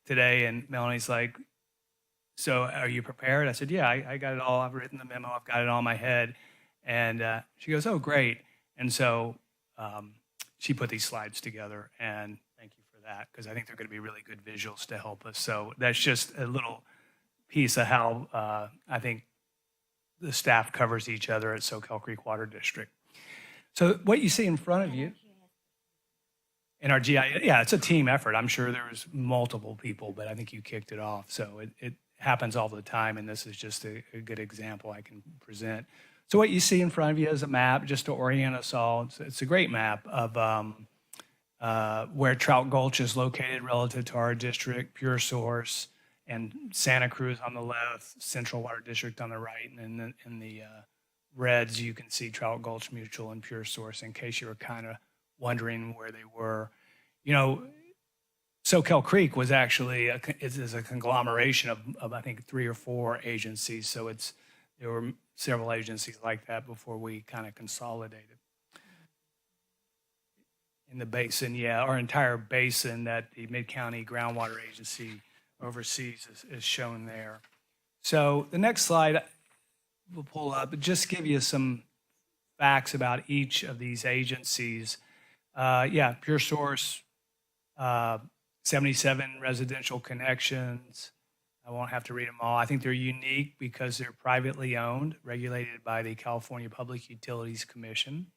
today, and Melanie's like, so are you prepared? I said, yeah, I got it all. I've written the memo. I've got it all in my head. And she goes, oh, great. And so she put these slides together, and thank you for that, because I think they're going to be really good visuals to help us. So that's just a little piece of how I think the staff covers each other at Soquel Creek Water District. So what you see in front of you in our GI, yeah, it's a team effort. I'm sure there was multiple people, but I think you kicked it off. So it happens all the time, and this is just a good example I can present. So what you see in front of you is a map, just to orient us all. It's a great map of where Trout Gulch is located relative to our district, Pure Source, and Santa Cruz on the left, Central Water District on the right, and then in the reds you can see Trout Gulch Mutual and Pure Source, in case you were kind of wondering where they were. You know, Soquel Creek was actually is a conglomeration of I think 3 or 4 agencies. So there were several agencies like that before we kind of consolidated. In the basin, yeah, our entire basin that the Mid-County Groundwater Agency oversees is shown there. So the next slide we'll pull up, but just give you some facts about each of these agencies. Yeah, Pure Source, 77 residential connections. I won't have to read them all. I think they're unique because they're privately owned, regulated by the California Public Utilities Commission.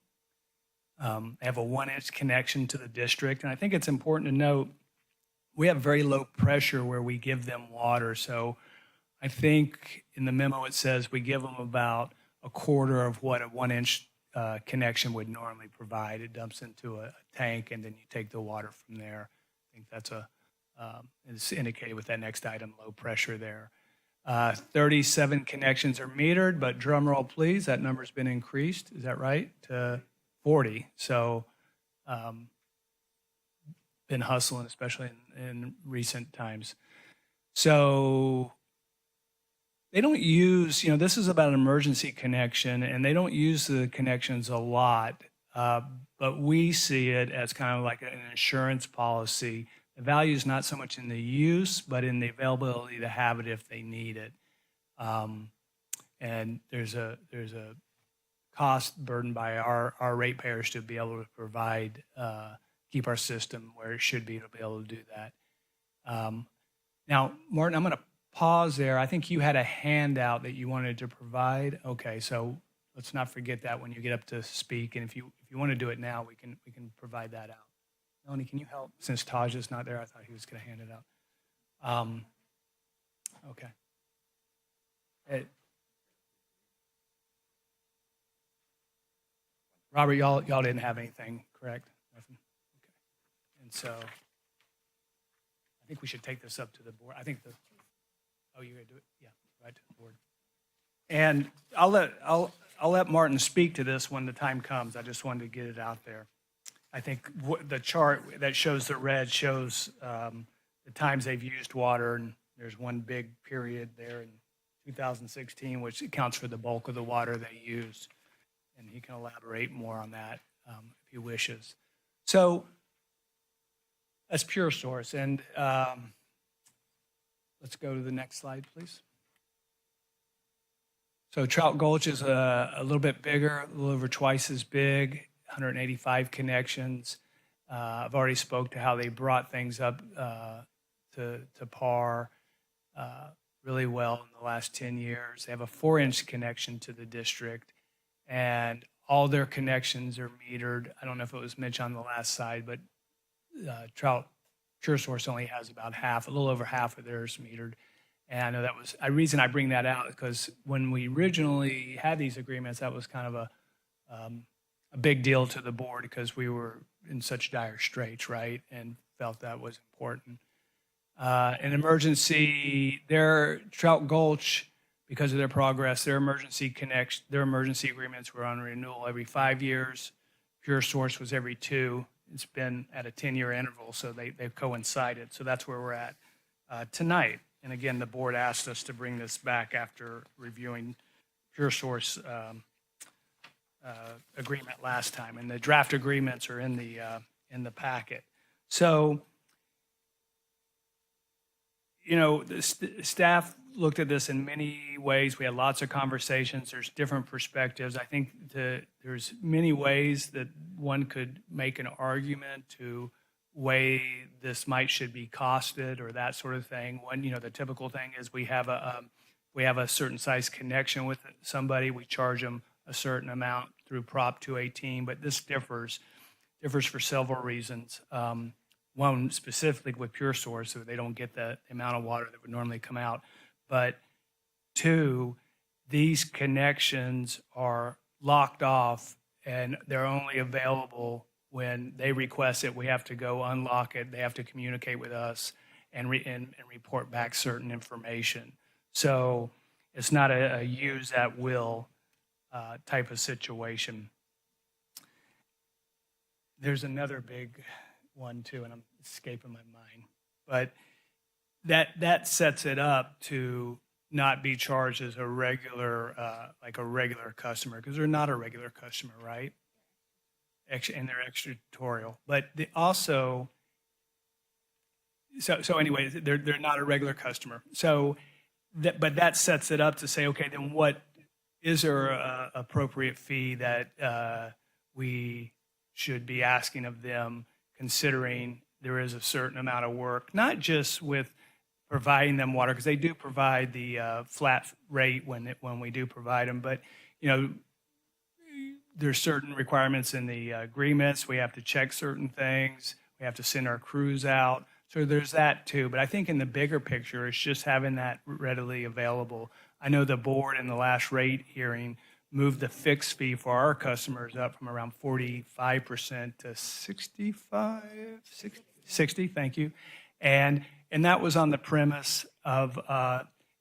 They have a 1-inch connection to the district. And I think it's important to note, we have very low pressure where we give them water. So I think in the memo it says we give them about a quarter of what a 1-inch connection would normally provide. It dumps into a tank, and then you take the water from there. I think that's is indicated with that next item, low pressure there. 37 connections are metered, but drum roll please, that number's been increased, is that right, to 40. So been hustling, especially in recent times. So they don't use, this is about an emergency connection, and they don't use the connections a lot, but we see it as kind of like an insurance policy. The value is not so much in the use, but in the availability to have it if they need it. And there's a cost burden by our ratepayers to be able to provide, keep our system where it should be to be able to do that. Now, Martin, I'm going to pause there. I think you had a handout that you wanted to provide. Okay, so let's not forget that when you get up to speak. And if you want to do it now, we can provide that out. Melanie, can you help? Since Taj is not there, I thought he was going to hand it out. Okay. Robert, y'all didn't have anything, correct? Nothing? Okay. And so I think we should take this up to the board. I think oh, you're going to do it? Yeah, right to the board. And I'll let Martin speak to this when the time comes. I just wanted to get it out there. I think the chart that shows the red shows the times they've used water, and there's one big period there in 2016, which accounts for the bulk of the water they used. And he can elaborate more on that if he wishes. So that's Pure Source. And let's go to the next slide, please. So Trout Gulch is a little bit bigger, a little over twice as big, 185 connections. I've already spoke to how they brought things up to par really well in the last 10 years. They have a 4-inch connection to the district, and all their connections are metered. I don't know if it was mentioned on the last slide, but Trout Pure Source only has about half, a little over half of theirs metered. And I know that was a reason I bring that out, because when we originally had these agreements, that was kind of a big deal to the board because we were in such dire straits, right? And felt that was important. An emergency, their Trout Gulch, because of their progress, their emergency agreements were on renewal every 5 years. Pure Source was every 2. It's been at a 10-year interval, so they've coincided. So that's where we're at tonight. And again, the board asked us to bring this back after reviewing Pure Source agreement last time, and the draft agreements are in the packet. So, let's go to the next slide, please. So, Trout Gulch is a little bit bigger, a little over twice as big, 185 connections. I've already spoke to how they brought things up to par really well in the last 10 years. They have a 4-inch connection to the district, and all their connections are metered. I don't know if it was mentioned on the last slide, but when we originally had these agreements, that was kind of a big deal to the board because we were in such dire straits, right? And felt that was important. An emergency, the staff looked at this in many ways. We had lots of conversations. There's different perspectives. I think there's many ways that one could make an argument to way this should be costed or that sort of thing. One, the typical thing is we have a certain size connection with somebody. We charge them a certain amount through Prop 218, but this differs for several reasons. One specifically with Pure Source, so they don't get the amount of water that would normally come out. But two, these connections are locked off and they're only available when they request it. We have to go unlock it. They have to communicate with us and report back certain information. So it's not a use at will type of situation. There's another big one too, and I'm escaping my mind. But that sets it up to not be charged as a regular, like a regular customer, because they're not a regular customer, right? And they're extraterritorial. But so anyways, they're not a regular customer. So, but that sets it up to say, okay, then what is there a appropriate fee that we should be asking of them, considering there is a certain amount of work, not just with providing them water, because they do provide the flat rate when we do provide them, but there's certain requirements in the agreements. We have to check certain things. We have to send our crews out. So there's that too. But I think in the bigger picture, it's just having that readily available. I know the board in the last rate hearing moved the fixed fee for our customers up from around 45% to 60, thank you. And that was on the premise of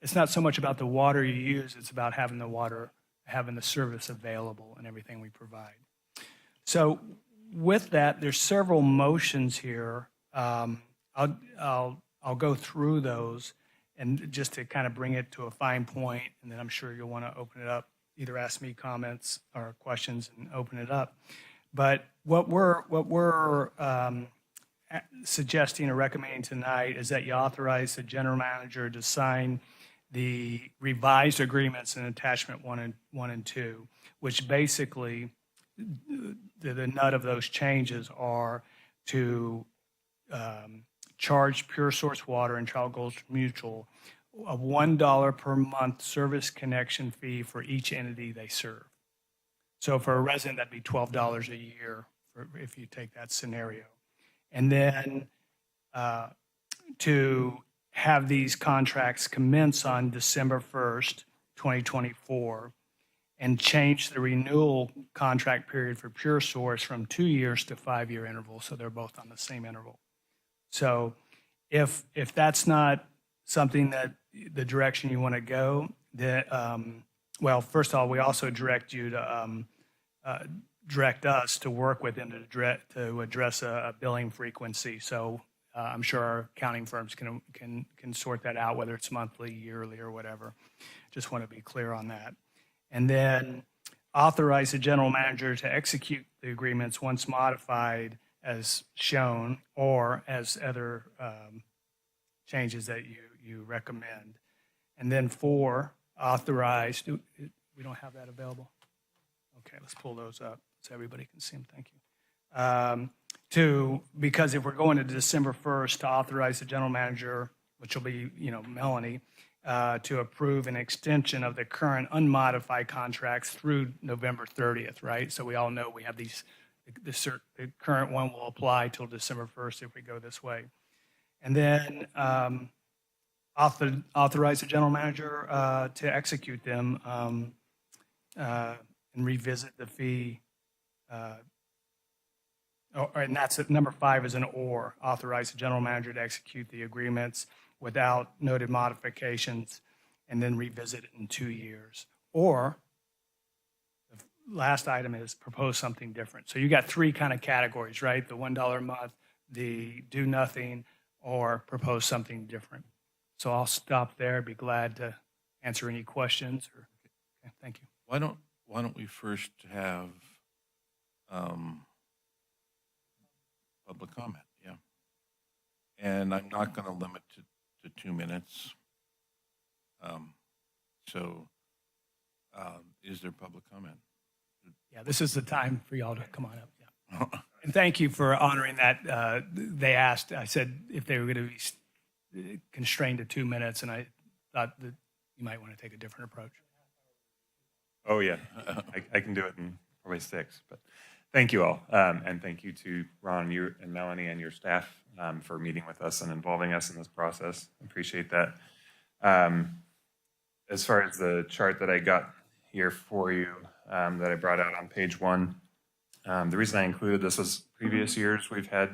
it's not so much about the water you use, it's about having the service available and everything we provide. So with that, there's several motions here. I'll go through those and just to kind of bring it to a fine point, and then I'm sure you'll want to open it up, either ask me comments or questions and open it up. But what we're suggesting or recommending tonight is that you authorize the general manager to sign the revised agreements in attachment 1 and 2, which basically the nut of those changes are to charge Pure Source Water and Child Gulch Mutual a $1 per month service connection fee for each entity they serve. So for a resident, that'd be $12 a year if you take that scenario. And then to have these contracts commence on December 1st, 2024, and change the renewal contract period for Pure Source from 2 years to 5-year intervals, so they're both on the same interval. So if that's not something that the direction you want to go, well, first of all, we also direct you to direct us to work with them to address a billing frequency. So I'm sure our accounting firms can sort that out, whether it's monthly, yearly, or whatever. Just want to be clear on that. And then authorize the general manager to execute the agreements once modified as shown, or as other changes that you recommend. And then 4, authorize, we don't have that available? Okay, let's pull those up so everybody can see them. Thank you. Because if we're going to December 1st, to authorize the general manager, which will be, Melanie, to approve an extension of the current unmodified contracts through November 30th, right? So we all know we have these, the current one will apply till December 1st if we go this way. And then authorize the general manager to execute them and revisit the fee. And that's number 5 is an or. Authorize the general manager to execute the agreements without noted modifications and then revisit it in 2 years. Or the last item is propose something different. So you got 3 kind of categories, right? The $1 a month, the do nothing, or propose something different. So I'll stop there. Be glad to answer any questions. Okay, thank you. Why don't we first have public comment? Yeah. And I'm not going to limit it to 2 minutes. So is there public comment? Yeah, this is the time for y'all to come on up. Yeah. And thank you for honoring that. They asked, I said if they were going to be constrained to 2 minutes, and I thought that you might want to take a different approach. Oh, yeah. I can do it in probably 6. But thank you all. And thank you to Ron, you, and Melanie and your staff for meeting with us and involving us in this process. Appreciate that. As far as the chart that I got here for you that I brought out on page 1, the reason I included this is previous years we've had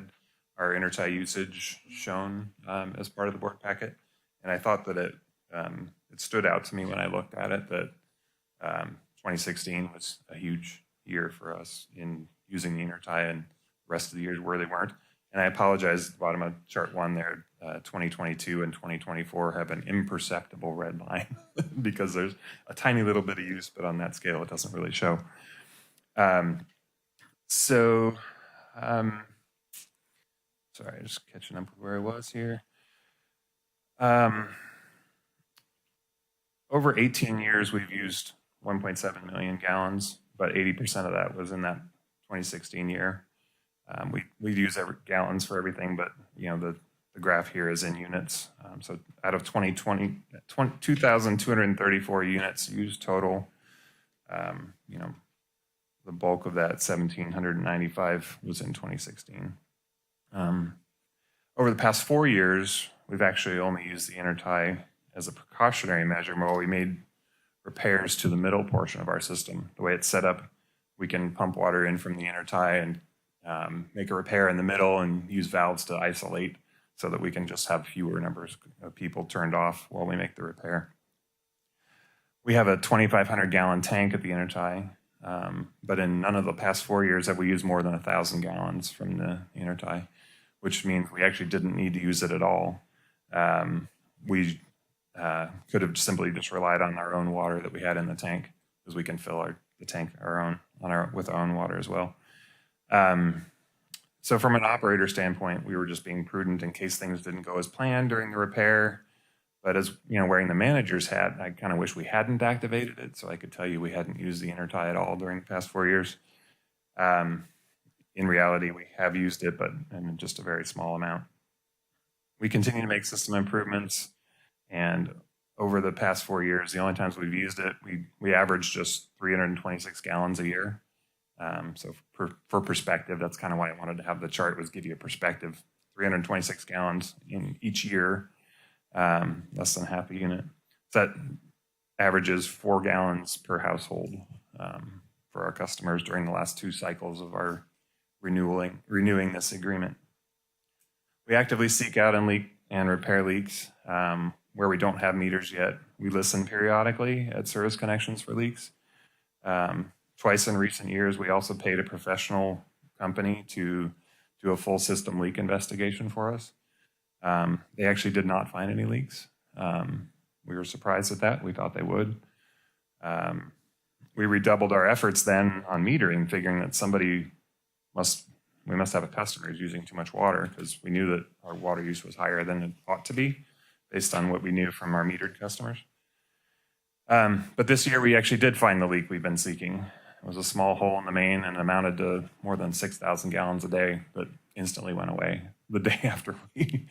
our intertie usage shown as part of the board packet. And I thought that it stood out to me when I looked at it that 2016 was a huge year for us in using the intertie, and the rest of the years where they weren't. And I apologize, at the bottom of chart 1 there, 2022 and 2024 have an imperceptible red line because there's a tiny little bit of use, but on that scale, it doesn't really show. Sorry, just catching up with where I was here. Over 18 years, we've used 1.7 million gallons, but 80% of that was in that 2016 year. We use gallons for everything, but the graph here is in units. So out of 2,234 units used total, the bulk of that 1,795 was in 2016. Over the past 4 years, we've actually only used the intertie as a precautionary measure while we made repairs to the middle portion of our system. The way it's set up, we can pump water in from the intertie and make a repair in the middle and use valves to isolate so that we can just have fewer numbers of people turned off while we make the repair. We have a 2,500 gallon tank at the intertie, but in none of the past 4 years have we used more than 1,000 gallons from the intertie, which means we actually didn't need to use it at all. We could have simply just relied on our own water that we had in the tank, because we can fill the tank with our own water as well. So from an operator standpoint, we were just being prudent in case things didn't go as planned during the repair. But as wearing the manager's hat, I kind of wish we hadn't activated it, so I could tell you we hadn't used the intertie at all during the past 4 years. In reality, we have used it, but in just a very small amount. We continue to make system improvements, and over the past 4 years, the only times we've used it, we averaged just 326 gallons a year. So for perspective, that's kind of why I wanted to have the chart, was give you a perspective. 326 gallons in each year, less than half a unit. So that averages 4 gallons per household for our customers during the last 2 cycles of our renewing this agreement. We actively seek out and repair leaks where we don't have meters yet. We listen periodically at service connections for leaks. Twice in recent years, we also paid a professional company to do a full system leak investigation for us. They actually did not find any leaks. We were surprised at that. We thought they would. We redoubled our efforts then on metering, figuring that we must have a customer who's using too much water, because we knew that our water use was higher than it ought to be based on what we knew from our metered customers. But this year we actually did find the leak we've been seeking. It was a small hole in the main and amounted to more than 6,000 gallons a day, but instantly went away the day after we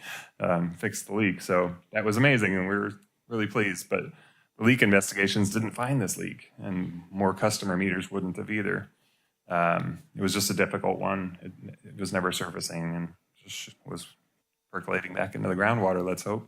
fixed the leak. So that was amazing, and we were really pleased. But the leak investigations didn't find this leak, and more customer meters wouldn't have either. It was just a difficult one. It was never surfacing and just was percolating back into the groundwater, let's hope.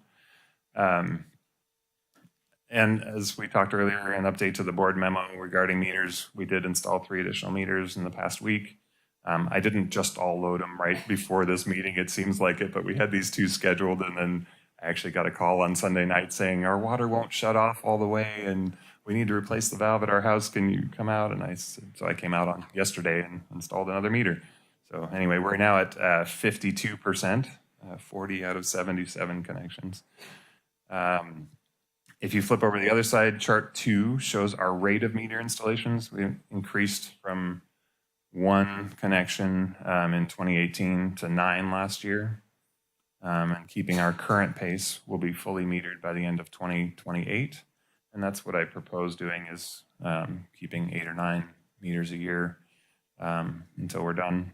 And as we talked earlier, an update to the board memo regarding meters, we did install 3 additional meters in the past week. I didn't just all load them right before this meeting, it seems like it, but we had these 2 scheduled, and then I actually got a call on Sunday night saying our water won't shut off all the way and we need to replace the valve at our house. Can you come out? And so I came out on yesterday and installed another meter. So anyway, we're now at 52%, 40 out of 77 connections. If you flip over to the other side, chart 2 shows our rate of meter installations. We increased from 1 connection in 2018 to 9 last year. and keeping our current pace, will be fully metered by the end of 2028. And that's what I propose doing, is keeping 8 or 9 meters a year until we're done.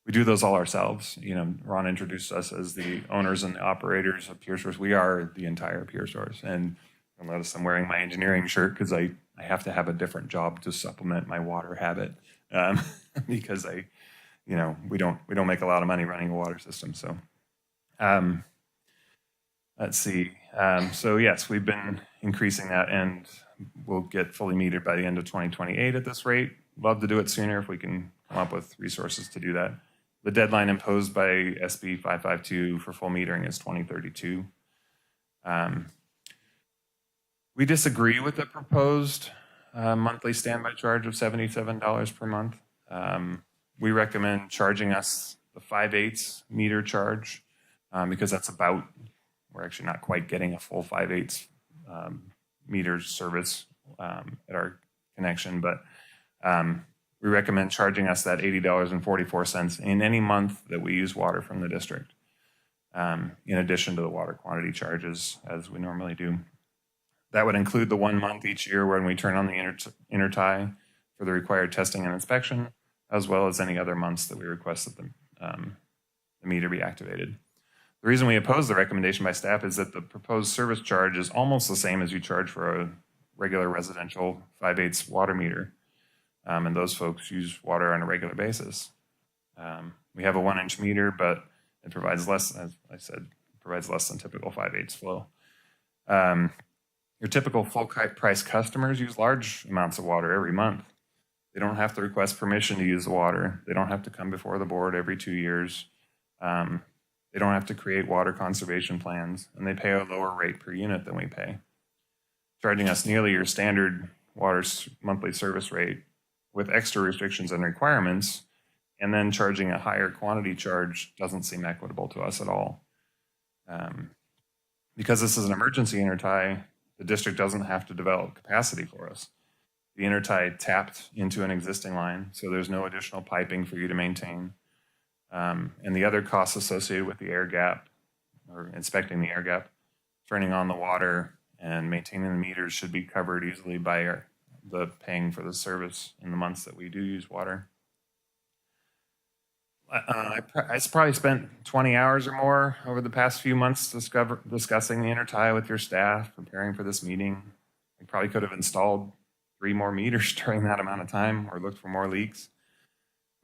We do those all ourselves. You know, Ron introduced us as the owners and the operators of Pure Source. We are the entire Pure Source. And you'll notice I'm wearing my engineering shirt because I have to have a different job to supplement my water habit, because we don't make a lot of money running a water system. So let's see. So yes, we've been increasing that, and we'll get fully metered by the end of 2028 at this rate. Love to do it sooner if we can come up with resources to do that. The deadline imposed by SB 552 for full metering is 2032. We disagree with the proposed monthly standby charge of $77 per month. We recommend charging us the 5/8 meter charge because that's about, we're actually not quite getting a full 5/8 meter service at our connection, but we recommend charging us that $80.44 in any month that we use water from the district, in addition to the water quantity charges as we normally do. That would include the 1 month each year when we turn on the intertie for the required testing and inspection, as well as any other months that we request that the meter be activated. The reason we oppose the recommendation by staff is that the proposed service charge is almost the same as you charge for a regular residential 5/8 water meter. And those folks use water on a regular basis. We have a 1-inch meter, but it provides less, as I said, provides less than typical 5/8 flow. Your typical full price customers use large amounts of water every month. They don't have to request permission to use the water. They don't have to come before the board every 2 years. They don't have to create water conservation plans, and they pay a lower rate per unit than we pay. Charging us nearly your standard water monthly service rate with extra restrictions and requirements, and then charging a higher quantity charge doesn't seem equitable to us at all. Because this is an emergency intertie, the district doesn't have to develop capacity for us. The intertie tapped into an existing line, so there's no additional piping for you to maintain. And the other costs associated with the air gap, or inspecting the air gap, turning on the water, and maintaining the meters should be covered easily by the paying for the service in the months that we do use water. I probably spent 20 hours or more over the past few months discussing the intertie with your staff, preparing for this meeting. I probably could have installed 3 more meters during that amount of time, or looked for more leaks.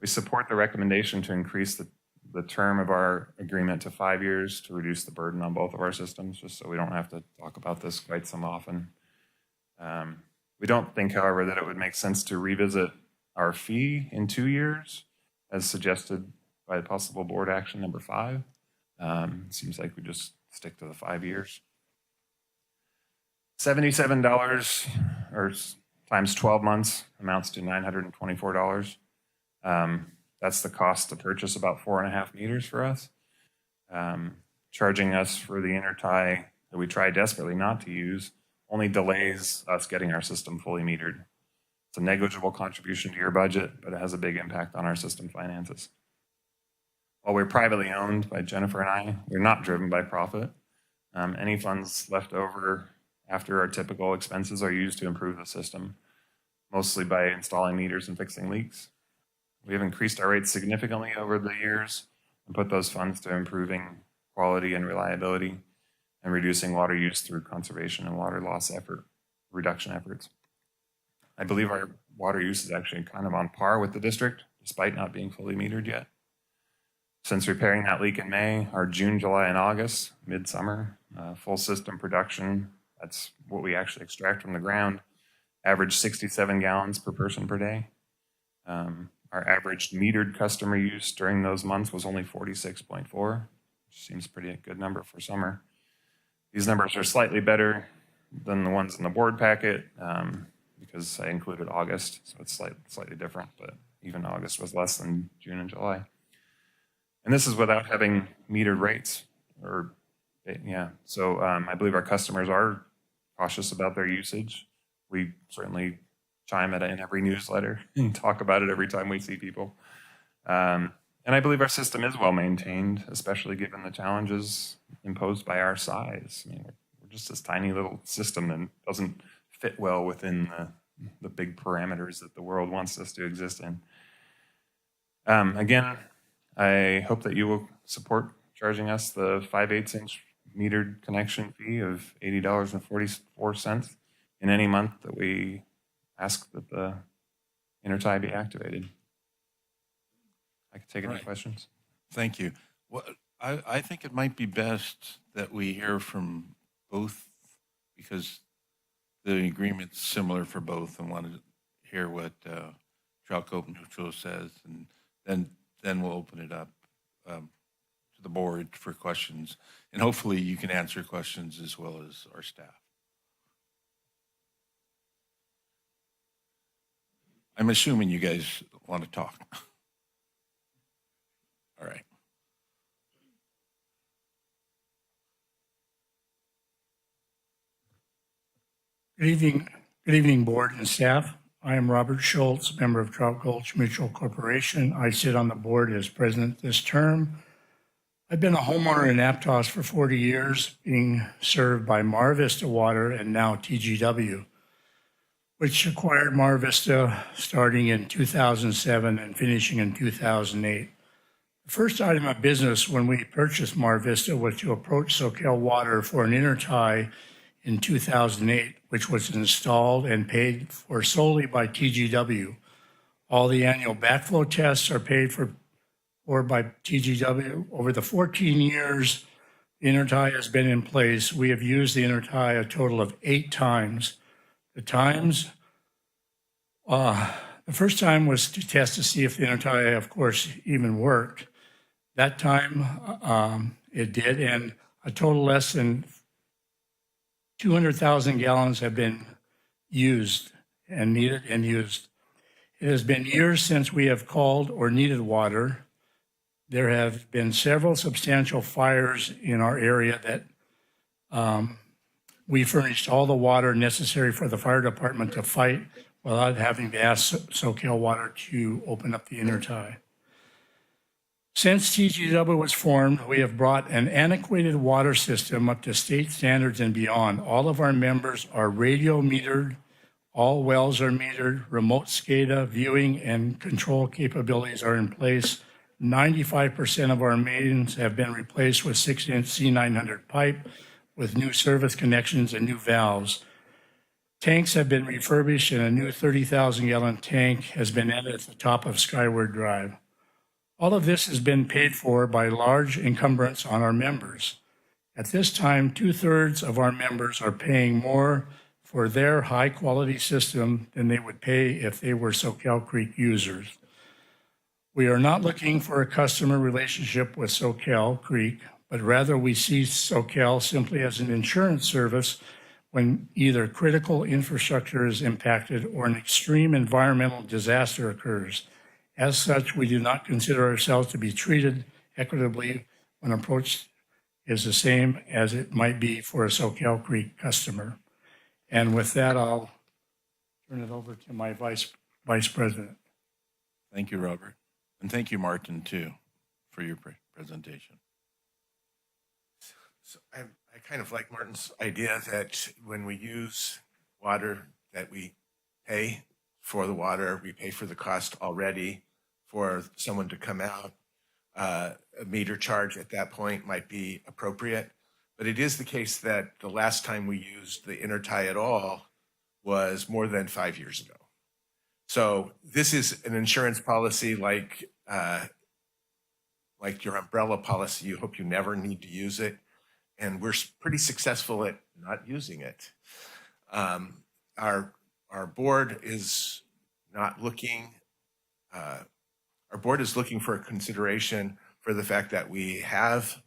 We support the recommendation to increase the term of our agreement to 5 years to reduce the burden on both of our systems, just so we don't have to talk about this quite so often. We don't think, however, that it would make sense to revisit our fee in 2 years, as suggested by possible board action number 5. Seems like we just stick to the 5 years. $77 or times 12 months amounts to $924. That's the cost to purchase about 4.5 meters for us. Charging us for the intertie that we try desperately not to use only delays us getting our system fully metered. It's a negligible contribution to your budget, but it has a big impact on our system finances. While we're privately owned by Jennifer and I, we're not driven by profit. Any funds left over after our typical expenses are used to improve the system, mostly by installing meters and fixing leaks. We have increased our rates significantly over the years and put those funds to improving quality and reliability and reducing water use through conservation and water loss reduction efforts. I believe our water use is actually kind of on par with the district, despite not being fully metered yet. Since repairing that leak in May, our June, July, and August, midsummer, full system production, that's what we actually extract from the ground, averaged 67 gallons per person per day. Our average metered customer use during those months was only 46.4, which seems pretty good number for summer. These numbers are slightly better than the ones in the board packet because I included August, so it's slightly different, but even August was less than June and July. And this is without having metered rates. So I believe our customers are cautious about their usage. We certainly chime it in every newsletter and talk about it every time we see people. And And I believe our system is well maintained, especially given the challenges imposed by our size. I mean, we're just this tiny little system and doesn't fit well within the big parameters that the world wants us to exist in. Again, I hope that you will support charging us the 5/8" metered connection fee of $80.44 in any month that we ask that the intertie be activated. I can take any Right. questions. Thank you. Well, I think it might be best that we hear from both, because the agreement's similar for both, and wanted to hear what Chalco Neutral says, and then we'll open it up to the board for questions. And hopefully you can answer questions as well as our staff. I'm assuming you guys want to talk. All right. Good evening, board and staff. I am Robert Schultz, member of Trout Gulch Mutual Corporation. I sit on the board as president this term. I've been a homeowner in Aptos for 40 years, being served by Mar Vista Water and now TGW, which acquired Mar Vista starting in 2007 and finishing in 2008. The first item of business when we purchased Mar Vista was to approach Soquel Water for an intertie in 2008, which was installed and paid for solely by TGW. All the annual backflow tests are paid for by TGW. Over the 14 years the intertie has been in place, we have used the intertie a total of 8 times. The first time was to test to see if the intertie, of course, even worked. That time it did, and a total less than 200,000 gallons have been used and needed and used. It has been years since we have called or needed water. There have been several substantial fires in our area that we furnished all the water necessary for the fire department to fight without having to ask Soquel Water to open up the intertie. Since TGW was formed, we have brought an antiquated water system up to state standards and beyond. All of our members are radio metered. All wells are metered. Remote SCADA viewing and control capabilities are in place. 95% of our mains have been replaced with 6-inch C900 pipe with new service connections and new valves. Tanks have been refurbished and a new 30,000-gallon tank has been added at the top of Skyward Drive. All of this has been paid for by large encumbrance on our members. At this time, 2/3 of our members are paying more for their high-quality system than they would pay if they were Soquel Creek users. We are not looking for a customer relationship with Soquel Creek, but rather we see Soquel simply as an insurance service when either critical infrastructure is impacted or an extreme environmental disaster occurs. As such, we do not consider ourselves to be treated equitably when approach is the same as it might be for a Soquel Creek customer. And with that, I'll turn it over to my vice president. Thank you, Robert. And thank you, Martin, too, for your presentation. So I kind of like Martin's idea that when we use water, that we pay for the water, we pay for the cost already for someone to come out. A meter charge at that point might be appropriate. But it is the case that the last time we used the intertie at all was more than 5 years ago. So this is an insurance policy like your umbrella policy. You hope you never need to use it. And we're pretty successful at not using it. Our board is not looking, our board is looking for a consideration for the fact that we have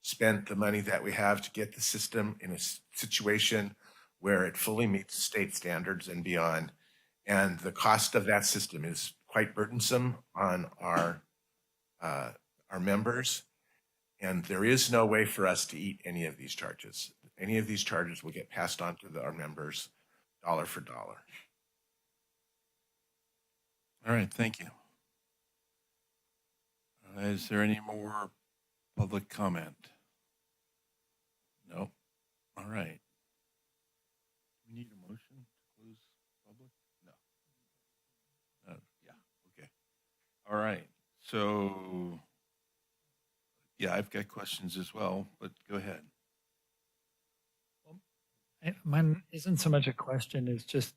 spent the money that we have to get the system in a situation where it fully meets state standards and beyond. And the cost of that system is quite burdensome on our members. And there is no way for us to eat any of these charges. Any of these charges will get passed on to our members dollar for dollar. All right, thank you. Is there any more public comment? No. All right. We need a motion to close public? No. Yeah. Okay. All right. So, yeah, I've got questions as well, but go ahead. Mine isn't so much a question, it's just,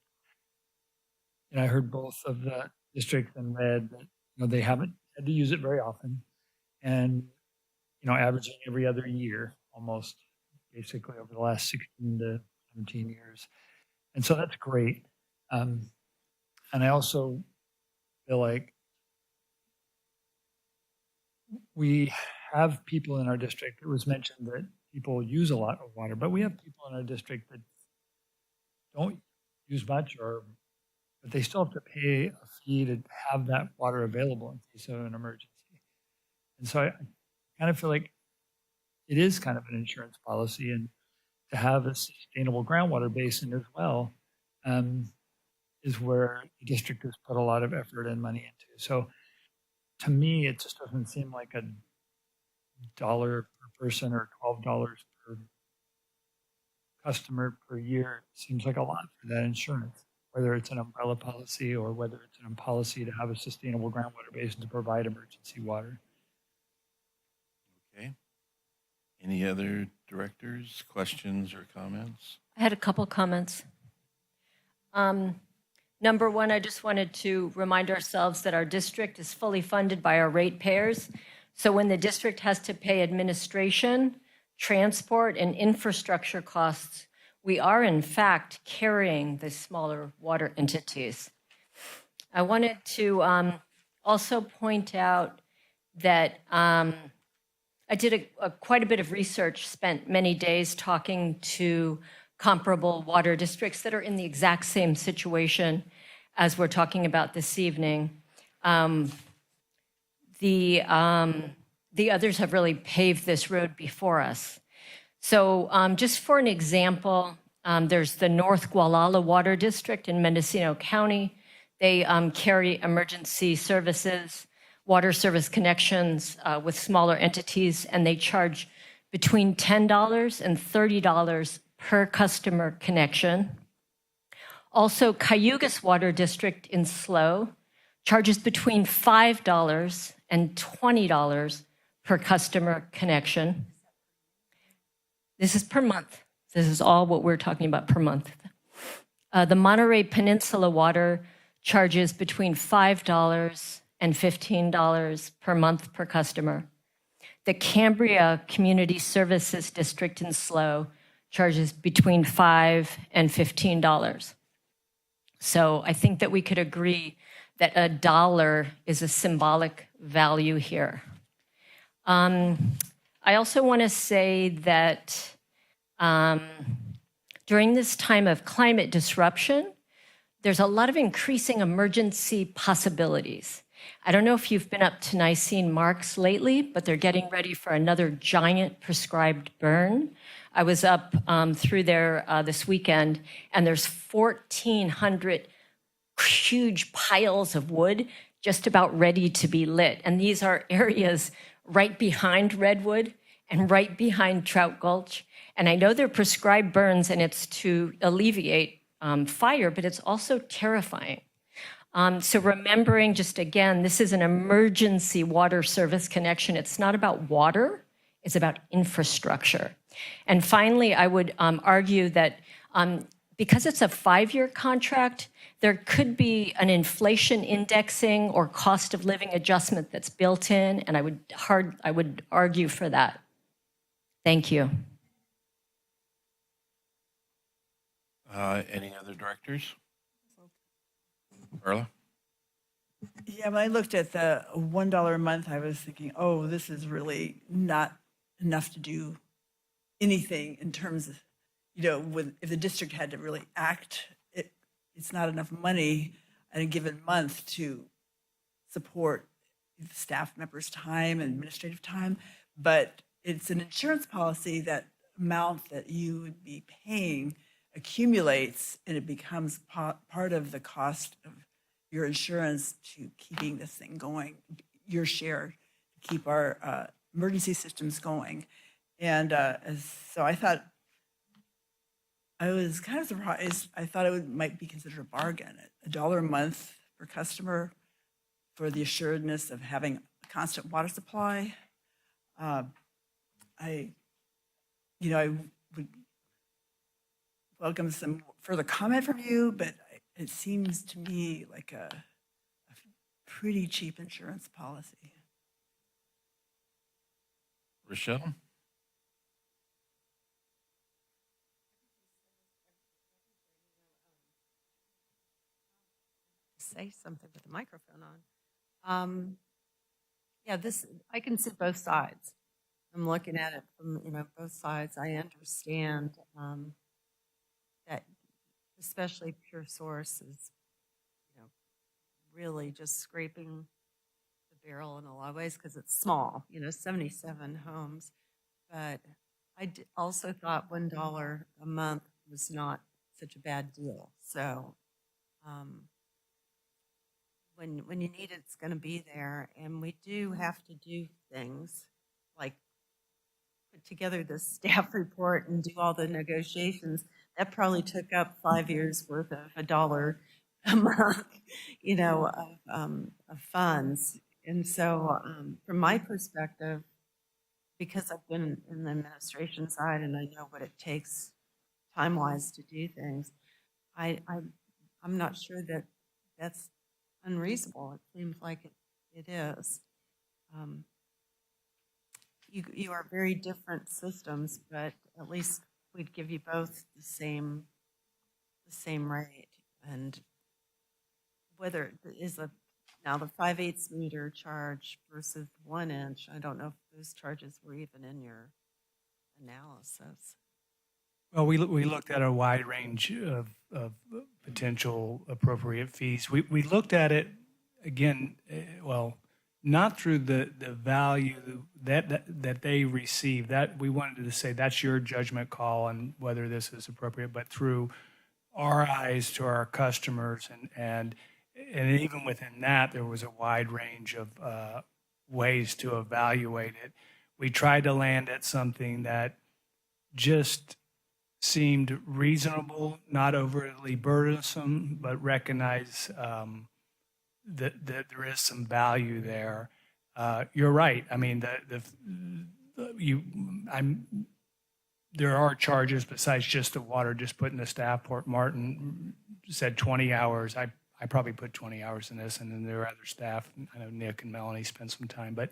I heard both of the district and red that, they haven't had to use it very often. And, averaging every other year, almost basically over the last 16 to 17 years. And so that's great. And I also feel like we have people in our district, it was mentioned that people use a lot of water, but we have people in our district that don't use much, but they still have to pay a fee to have that water available in case of an emergency. And so I kind of feel like it is kind of an insurance policy, and to have a sustainable groundwater basin as well is where the district has put a lot of effort and money into. So to me, it just doesn't seem like $1 per person or $12 per customer per year. It seems like a lot for that insurance, whether it's an umbrella policy or whether it's an policy to have a sustainable groundwater basin to provide emergency water. Okay. Any other directors, questions or comments? I had a couple comments. Number one, I just wanted to remind ourselves that our district is fully funded by our ratepayers. So when the district has to pay administration, transport, and infrastructure costs, we are in fact carrying the smaller water entities. I wanted to also point out that I did quite a bit of research, spent many days talking to comparable water districts that are in the exact same situation as we're talking about this evening. The others have really paved this road before us. So just for an example, there's the North Gualala Water District in Mendocino County. They carry emergency services, water service connections with smaller entities, and they charge between $10 and $30 per customer connection. Also, Cayugas Water District in SLO charges between $5 and $20 per customer connection. This is per month. This is all what we're talking about per month. The Monterey Peninsula Water charges between $5 and $15 per month per customer. The Cambria Community Services District in SLO charges between $5 and $15. So I think that we could agree that $1 is a symbolic value here. I also want to say that during this time of climate disruption, there's a lot of increasing emergency possibilities. I don't know if you've been up to Nicene Marks lately, but they're getting ready for another giant prescribed burn. I was up through there this weekend, and there's 1,400 huge piles of wood just about ready to be lit. And these are areas right behind Redwood and right behind Trout Gulch. And I know they're prescribed burns, and it's to alleviate fire, but it's also terrifying. So remembering, just again, this is an emergency water service connection. It's not about water, it's about infrastructure. And finally, I would argue that because it's a 5-year contract, there could be an inflation indexing or cost of living adjustment that's built in, and I would argue for that. Thank you. Any other directors? Carla? Yeah, when I looked at the $1 a month, I was thinking, oh, this is really not enough to do anything in terms of, if the district had to really act, it's not enough money in a given month to support the staff members' time and administrative time. But it's an insurance policy that amount that you would be paying accumulates, and it becomes part of the cost of your insurance to keeping this thing going, your share to keep our emergency systems going. And so I thought, I was kind of surprised. I thought it might be considered a bargain. $1 a month per customer for the assuredness of having a constant water supply. I would welcome some further comment from you, but it seems to me like a pretty cheap insurance policy. Rochelle? Say something with the microphone on. Yeah, I can see both sides. I'm looking at it from both sides. I understand that, especially Pure Source is really just scraping the barrel in a lot of ways because it's small. 77 homes, but I also thought $1 a month was not such a bad deal. So. When you need it, it's going to be there. And we do have to do things like put together the staff report and do all the negotiations. That probably took up 5 years worth of $1 a month, of funds. And so from my perspective, because I've been in the administration side and I know what it takes time-wise to do things, I'm not sure that that's unreasonable. It seems like it is. You are very different systems, but at least we'd give you both the same rate. And whether it is now the 5/8 meter charge versus 1 inch, I don't know if those charges were even in your analysis. Well, we looked at a wide range of potential appropriate fees. We looked at it again, well, not through the value that they receive. That we wanted to say that's your judgment call on whether this is appropriate, but through our eyes to our customers, and even within that, there was a wide range of ways to evaluate it. We tried to land at something that just seemed reasonable, not overly burdensome, but recognize that there is some value there. You're right. I mean, there are charges besides just the water. Just putting the staff port. Martin said 20 hours. I probably put 20 hours in this, and then there are other staff. I know Nick and Melanie spent some time, but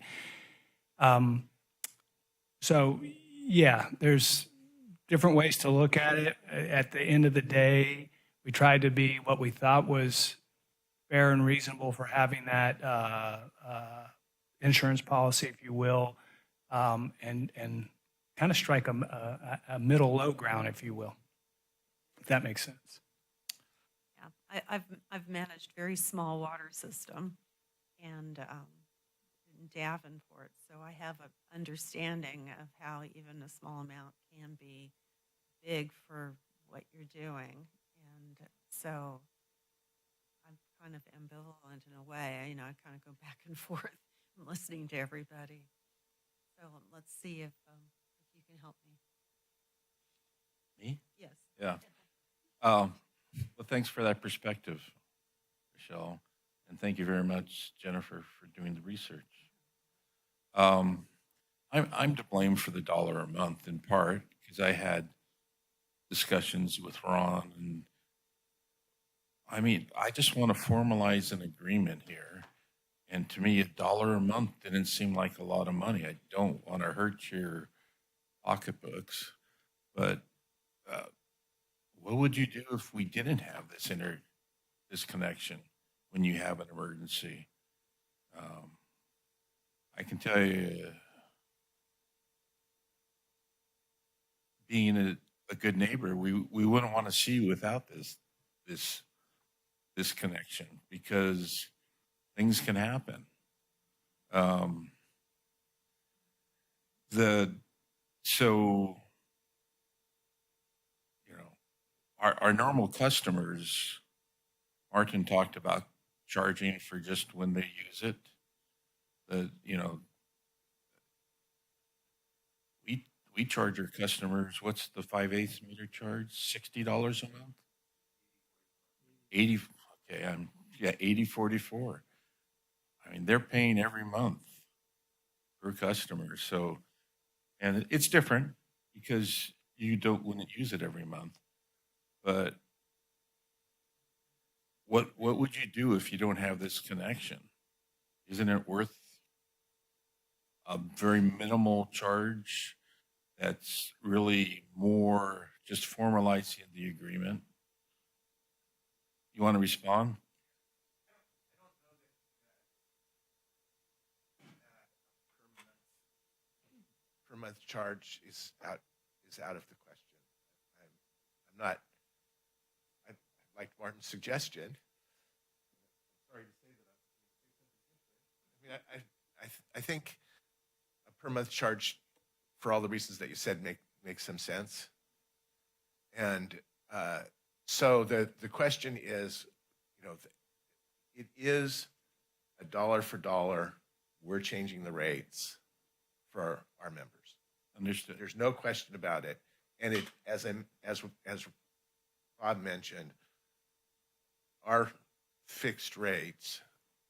so yeah, there's different ways to look at it. At the end of the day, we tried to be what we thought was fair and reasonable for having that insurance policy, if you will, and kind of strike a middle low ground, if you will, if that makes sense. Yeah, I've managed very small water system, and in Davenport, so I have an understanding of how even a small amount can be big for what you're doing. And so I'm kind of ambivalent in a way. I kind of go back and forth. I'm listening to everybody. So let's see if you can help me. Me? Yes. Yeah. Well, thanks for that perspective, Michelle. And thank you very much, Jennifer, for doing the research. I'm to blame for the $1 a month in part because I had discussions with Ron, and I mean, I just want to formalize an agreement here. And to me, $1 a month didn't seem like a lot of money. I don't want to hurt your pocketbooks, but what would you do if we didn't have this connection when you have an emergency? I can tell you, being a good neighbor, we wouldn't want to see you without this connection because things can happen. Our normal customers, Martin talked about charging for just when they use it. We charge our customers, what's the 5/8 meter charge? $60 a month? 80, okay, yeah, 80.44. I mean, they're paying every month per customer. So, and it's different because you wouldn't use it every month. But what would you do if you don't have this connection? Isn't it worth a very minimal charge that's really more just formalizing the agreement? You want to respond? Per month charge is out of the question. I'm not. I like Martin's suggestion. Sorry to say that. I mean, I think a per month charge, for all the reasons that you said, makes some sense. And so the question is, it is a dollar for dollar. We're changing the rates for our members. Understood. There's no question about it. And it, as Bob mentioned, our fixed rates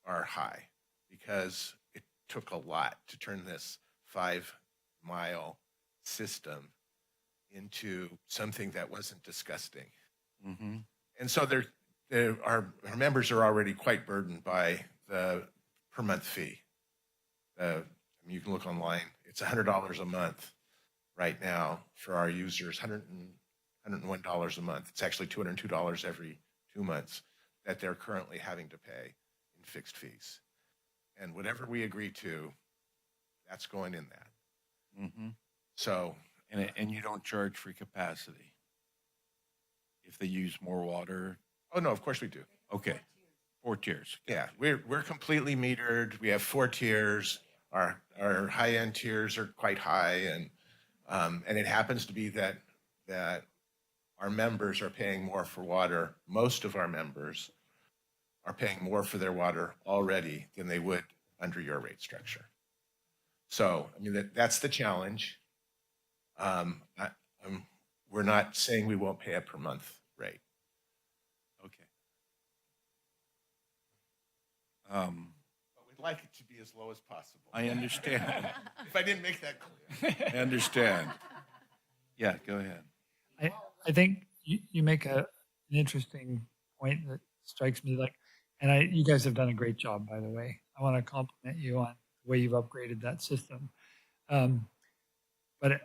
are high because it took a lot to turn this 5-mile system into something that wasn't disgusting. Mm-hmm. And so our members are already quite burdened by the per month fee. I mean, you can look online. It's $100 a month right now for our users, $101 a month. It's actually $202 every 2 months that they're currently having to pay in fixed fees. And whatever we agree to, that's going in that. Mm-hmm. So, And you don't charge for capacity if they use more water. oh no, of course we do. Okay, 4 tiers. Yeah, we're completely metered. We have 4 tiers. Our high end tiers are quite high, and it happens to be that our members are paying more for water. Most of our members are paying more for their water already than they would under your rate structure. So, I mean, that's the challenge. We're not saying we won't pay a per month rate. Okay. But we'd like it to be as low as possible. I understand. If I didn't make that clear. I understand. Yeah, go ahead. I think you make an interesting point that strikes me like, and you guys have done a great job, by the way. I want to compliment you on the way you've upgraded that system. But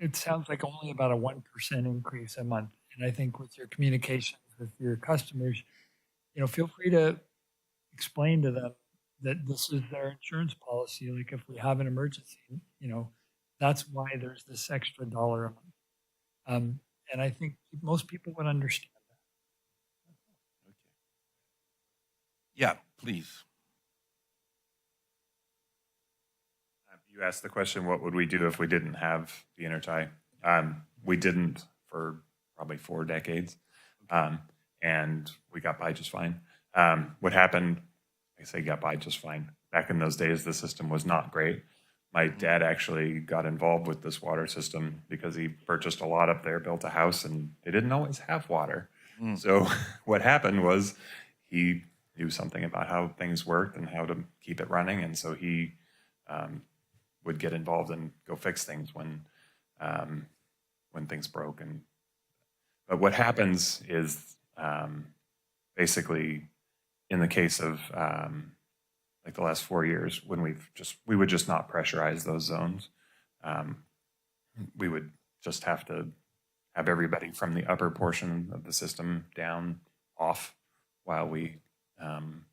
it sounds like only about a 1% increase a month. And I think with your communications with your customers, feel free to explain to them that this is their insurance policy. Like if we have an emergency, that's why there's this extra dollar a month. And I think most people would understand that. Okay. Yeah, please. You asked the question, what would we do if we didn't have the intertie? We didn't for probably 4 decades, and we got by just fine. What happened, I say got by just fine. Back in those days, the system was not great. My dad actually got involved with this water system because he purchased a lot up there, built a house, and they didn't always have water. So what happened was he knew something about how things worked and how to keep it running, and so he would get involved and go fix things when things broke. But what happens is basically in the case of like the last 4 years, when we would just not pressurize those zones. We would just have to have everybody from the upper portion of the system down off while we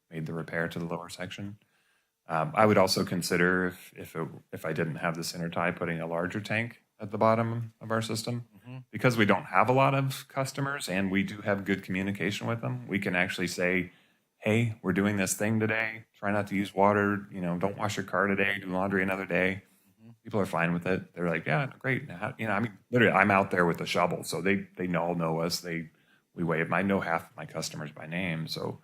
made the repair to the lower section. I would also consider if I didn't have this intertie, putting a larger tank at the bottom of our system. Because we don't have a lot of customers and we do have good communication with them, we can actually say, hey, we're doing this thing today. Try not to use water. Don't wash your car today. Do laundry another day. People are fine with it. They're like, yeah, great. Literally, I'm out there with a shovel, so they all know us. We wave. I know half of my customers by name, so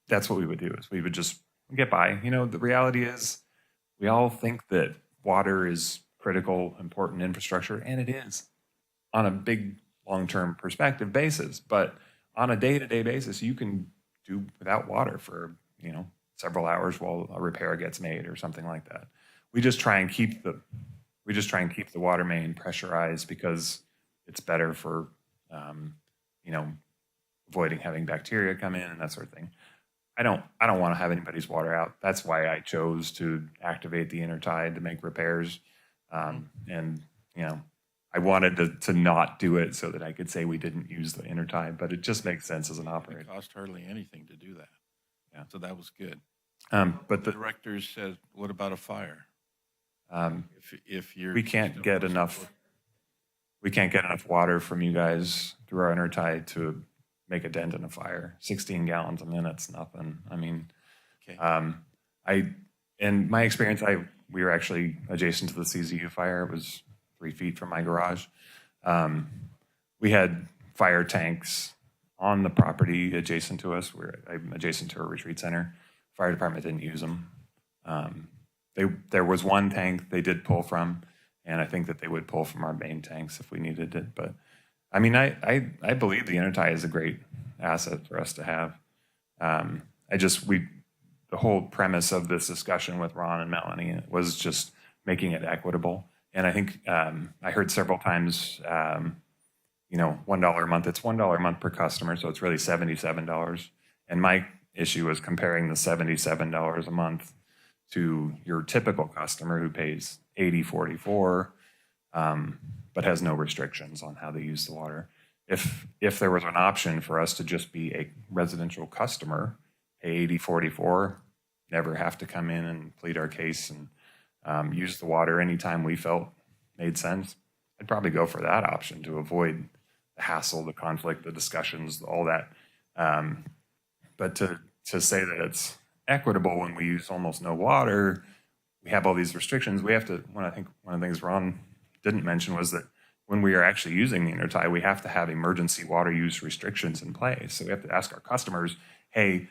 that's what we would do. Is we would just get by. The reality is, we all think that water is critical, important infrastructure, and it is on a big long-term perspective basis. But on a day-to-day basis, you can do without water for, several hours while a repair gets made or something like that. We just try and keep the water main pressurized because it's better for, avoiding having bacteria come in and that sort of thing. I don't want to have anybody's water out. That's why I chose to activate the intertide to make repairs. And I wanted to not do it so that I could say we didn't use the intertide, but it just makes sense as an It operator. cost hardly anything to do that. Yeah. So that was good. But The director said, what about a fire? If you're. we can't get enough water from you guys through our intertide to make a dent in a fire. 16 gallons a minute's nothing. I mean, Okay. in my experience, we were actually adjacent to the CZU fire. It was 3 feet from my garage. We had fire tanks on the property adjacent to us. I'm adjacent to a retreat center. Fire department didn't use them. There was one tank they did pull from, and I think that they would pull from our main tanks if we needed it. But I mean, I believe the intertie is a great asset for us to have. The whole premise of this discussion with Ron and Melanie was just making it equitable. And I think I heard several times, $1 a month. It's $1 a month per customer, so it's really $77. And my issue was comparing the $77 a month to your typical customer who pays $80.44, but has no restrictions on how they use the water. If there was an option for us to just be a residential customer, pay $80.44, never have to come in and plead our case and use the water anytime we felt made sense, I'd probably go for that option to avoid the hassle, the conflict, the discussions, all that. But to say that it's equitable when we use almost no water, we have all these restrictions. We have to. I think one of the things Ron didn't mention was that when we are actually using the intertie, we have to have emergency water use restrictions in place. So we have to ask our customers, hey,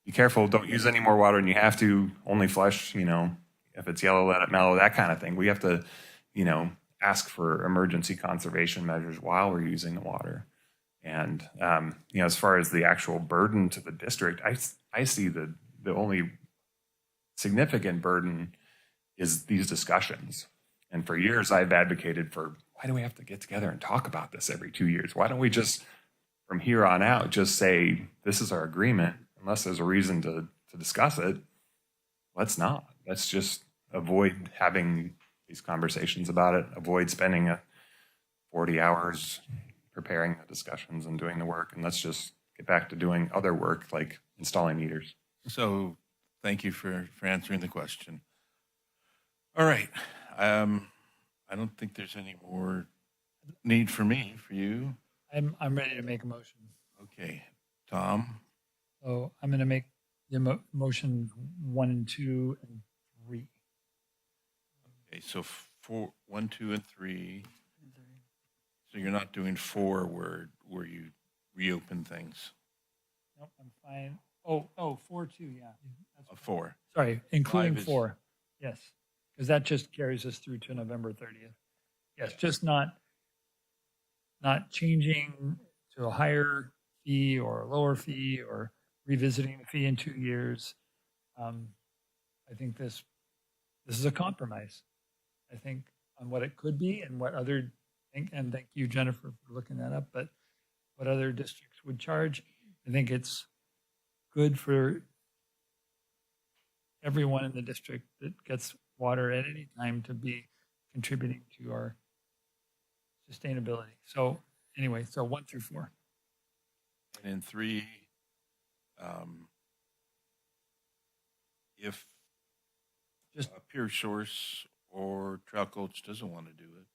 be careful, don't use any more water than you have to, only flush, if it's yellow, let it mellow, that kind of thing. We have to, ask for emergency conservation measures while we're using the water. And, as far as the actual burden to the district, I see the only significant burden is these discussions. And for years, I've advocated for, why do we have to get together and talk about this every 2 years? Why don't we just, from here on out, just say, this is our agreement, unless there's a reason to discuss it, let's not. Let's just avoid having these conversations about it, avoid spending 40 hours preparing the discussions and doing the work, and let's just get back to doing other work like installing meters. So thank you for answering the question. All right. I don't think there's any more need for you. I'm ready to make a motion. Okay. Tom? So I'm going to make the motion 1 and 2 and 3. Okay, so 1, 2, and 3. So you're not doing 4 where you reopen things. Nope, I'm fine. Oh, 4 too, yeah. That's 4. Sorry, including 5 is- 4. Yes, because that just carries us through to November 30th. Yes, just not changing to a higher fee or a lower fee or revisiting the fee in 2 years. I think this is a compromise. I think on what it could be and what other and thank you, Jennifer, for looking that up. But what other districts would charge? I think it's good for everyone in the district that gets water at any time to be contributing to our sustainability. So anyway, so 1 through 4. And in 3, if Just a Pure Source or Trail Coach doesn't want to do it,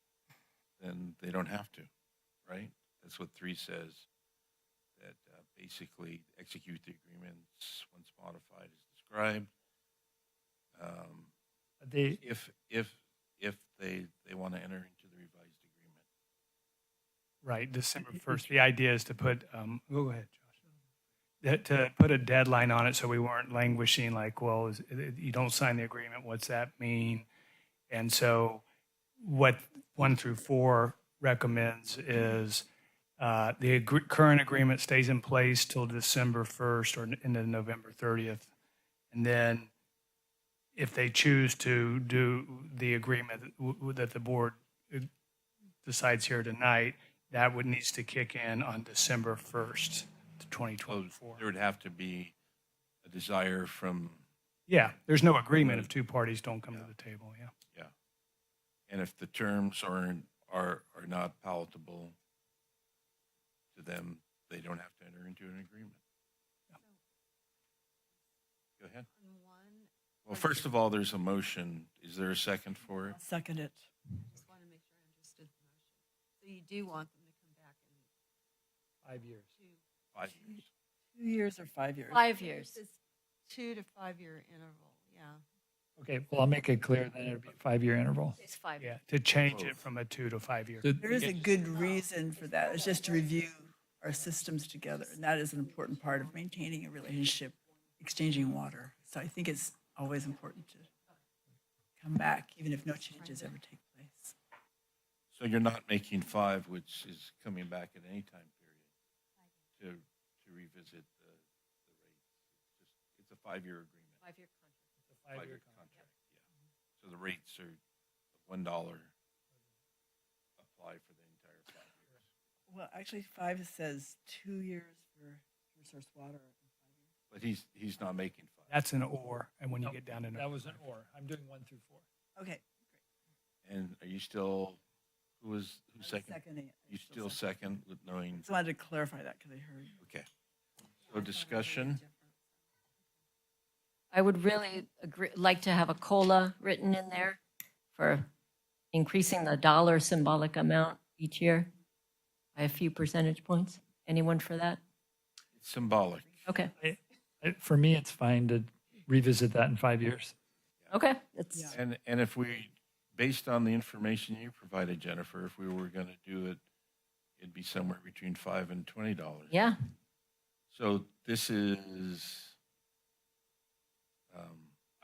then they don't have to, right? That's what 3 says, that basically execute the agreements once modified as described. they If they want to enter into the revised agreement. Right, December 1st. The idea is to put, go ahead, Josh. To put a deadline on it so we weren't languishing like, well, you don't sign the agreement, what's that mean? And so what 1 through 4 recommends is the current agreement stays in place till December 1st or into November 30th. And then if they choose to do the agreement that the board decides here tonight, that would needs to kick in on December 1st, So 2024. there would have to be a desire from, Yeah, there's no agreement if two parties don't come to the table, yeah. and if the terms are not palatable to them, they don't have to enter into an agreement. Go ahead. Well, first of all, there's a motion. Is there a second for it? Second it. Just want to make sure I understood the motion. So you do want them to come back in 5 years. 5 years. 2 years or 5 years? 5 years. this 2 to 5 year interval, yeah. Okay, well, I'll make it clear then it'll be a 5-year interval. It's 5 years. Yeah, to change it from a 2 to 5 year. So There is a good reason for that. It's just to review our systems together. And that is an important part of maintaining a relationship, exchanging water. So I think it's always important to come back, even if no changes ever take place. So you're not making 5, which is coming back at any time period to revisit the rates. It's a 5-year agreement. 5-year contract. it's a 5-year contract. Yeah. So the rates are $1 apply for the entire 5 years. Well, actually, 5 says 2 years for resource water. And 5 years. But he's not making 5. That's an or, and when you No, get down to That was an or. I'm doing 1 through 4. Okay. And are you still, who's second? Seconding it. You still second with knowing, Just wanted to clarify that because I heard. okay. So discussion, I would really like to have a COLA written in there for increasing the dollar symbolic amount each year by a few percentage points. Anyone for that? it's symbolic. Okay, For me, it's fine to revisit that in 5 years. okay. That's, Yeah. And if we, based on the information you provided, Jennifer, if we were going to do it, it'd be somewhere between $5 and $20. yeah, So this is,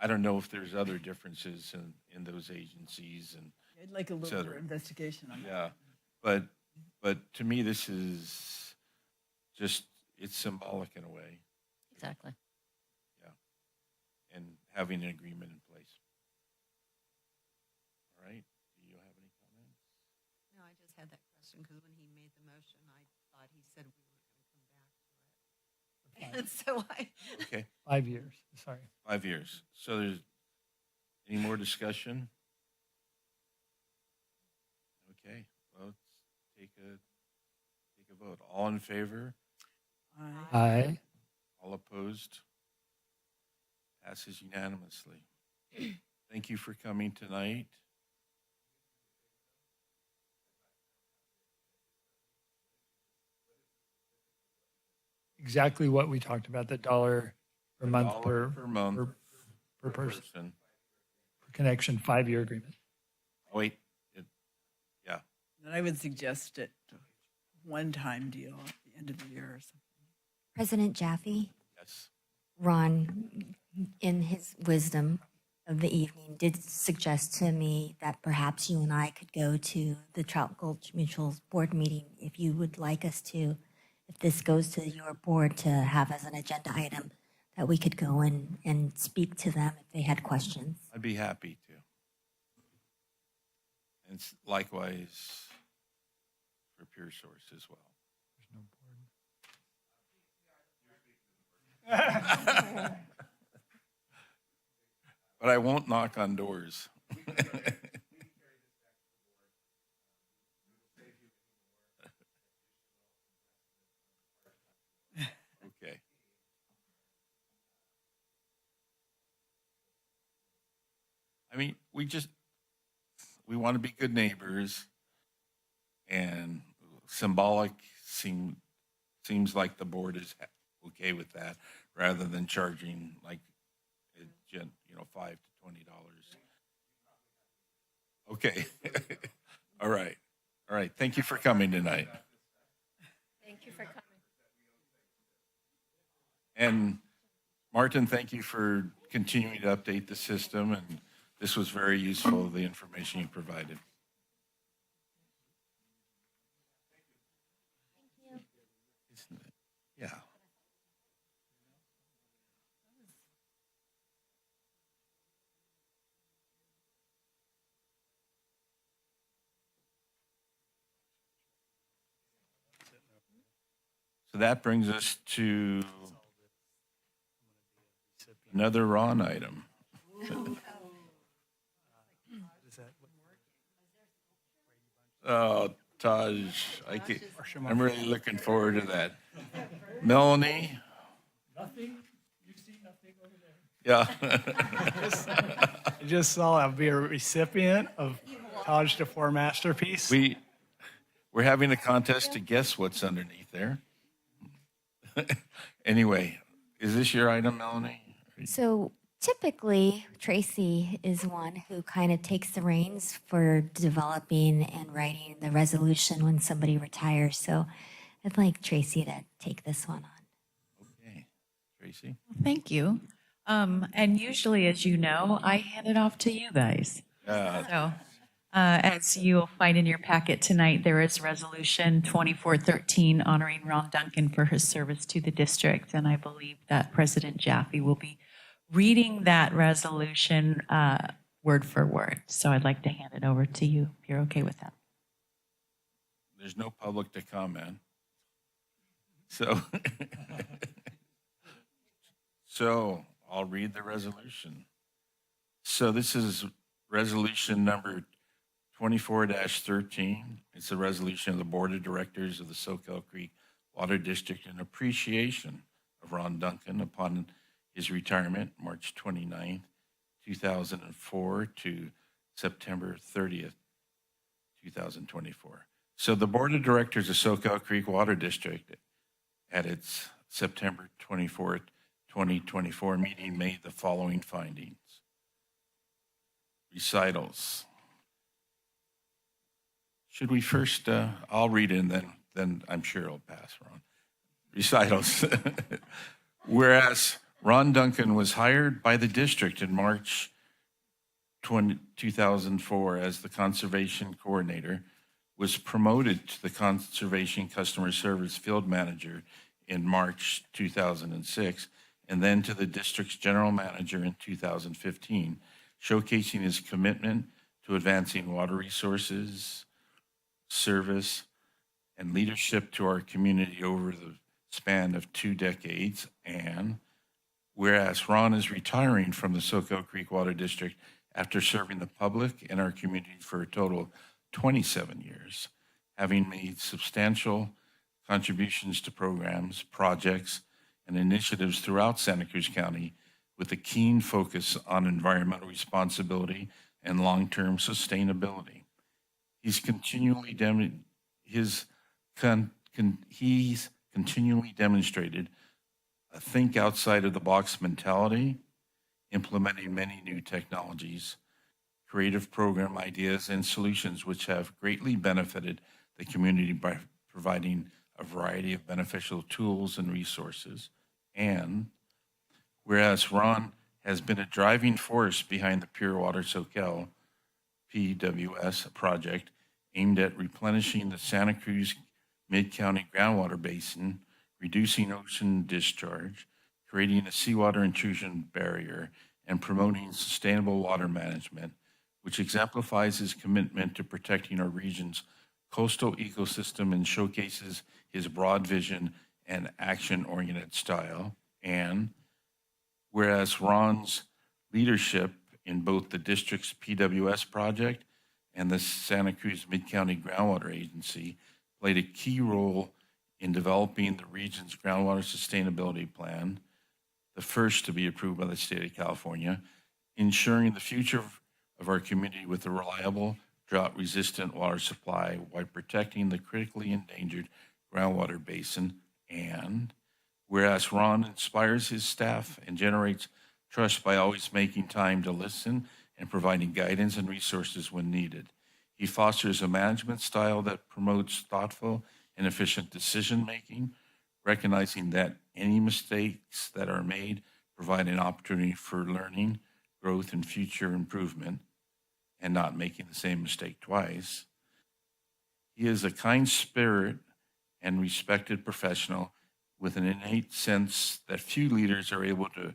I don't know if there's other differences in those agencies and, I'd like a little cetera. more investigation on that. yeah. But to me, this is just, it's symbolic in a way, exactly. and having an agreement in place. All right, do you have any comments? No, I just had that question because when he made the motion, I thought he said we were going to come back to it. And so Okay, 5 years, sorry. 5 years. So there's, any more discussion? Okay, well, let's take a vote. All in favor? Aye. Aye. All opposed? Passes unanimously. Thank you for coming tonight. Exactly what we talked about, the dollar per month $1 per month per per person, person. per connection, 5-year agreement. Oh, wait, And I would suggest it one-time deal at the end of the year or something. President Jaffe, yes. Ron, in his wisdom of the evening, did suggest to me that perhaps you and I could go to the Trout Gulch Mutual's board meeting if you would like us to, if this goes to your board to have as an agenda item, that we could go and speak to them if they had questions. I'd be happy to. And likewise for Pure Source as well. But I won't knock on doors. Okay. I mean, we want to be good neighbors, and symbolic seems like the board is okay with that, rather than charging like, $5 to $20. Okay. All right. Thank you for coming tonight. Thank you for coming. And Martin, thank you for continuing to update the system and This was very useful, the information you provided. Yeah. So that brings us to another Ron item. Oh, Taj, I'm really looking forward to that. Melanie? Nothing? You see nothing over there? Yeah. I just saw I'll be a recipient of Taj DeFore Masterpiece. We're having a contest to guess what's underneath there. Anyway, is this your item, Melanie? So typically, Tracy is one who kind of takes the reins for developing and writing the resolution when somebody retires. So I'd like Tracy to take this one on. Okay. Tracy? Thank you. And usually, as you know, I hand it off to you guys. So, as you'll find in your packet tonight, there is Resolution 2413 honoring Ron Duncan for his service to the district. And I believe that President Jaffe will be reading that resolution word for word. So I'd like to hand it over to you, if you're okay with that. There's no public to comment. So, so I'll read the resolution. So this is resolution number 24-13. It's a resolution of the Board of Directors of the Soquel Creek Water District in appreciation of Ron Duncan upon his retirement, March 29th, 2004 to September 30th, 2024. So the Board of Directors of Soquel Creek Water District at its September 24th, 2024 meeting made the following findings. Recitals. Should we first, I'll read it and then I'm sure it'll pass, Ron. Recitals. Whereas Ron Duncan was hired by the district in March 2004 as the conservation coordinator, was promoted to the conservation customer service field manager in March 2006, and then to the district's general manager in 2015, showcasing his commitment to advancing water resources, service, and leadership to our community over the span of 2 decades. And whereas Ron is retiring from the Soquel Creek Water District after serving the public and our community for a total of 27 years, having made substantial contributions to programs, projects, and initiatives throughout Santa Cruz County with a keen focus on environmental responsibility and long-term sustainability. He's continually demonstrated a think outside of the box mentality, implementing many new technologies, creative program ideas, and solutions which have greatly benefited the community by providing a variety of beneficial tools and resources. And whereas Ron has been a driving force behind the Pure Water Soquel PWS project aimed at replenishing the Santa Cruz Mid-County groundwater basin, reducing ocean discharge, creating a seawater intrusion barrier, and promoting sustainable water management, which exemplifies his commitment to protecting our region's coastal ecosystem and showcases his broad vision and action-oriented style. And whereas Ron's leadership in both the district's PWS project and the Santa Cruz Mid-County Groundwater Agency played a key role in developing the region's groundwater sustainability plan, the first to be approved by the state of California, ensuring the future of our community with a reliable, drought-resistant water supply while protecting the critically endangered groundwater basin. And whereas Ron inspires his staff and generates trust by always making time to listen and providing guidance and resources when needed. He fosters a management style that promotes thoughtful and efficient decision-making, recognizing that any mistakes that are made provide an opportunity for learning, growth and future improvement and not making the same mistake twice. He is a kind spirit and respected professional with an innate sense that few leaders are able to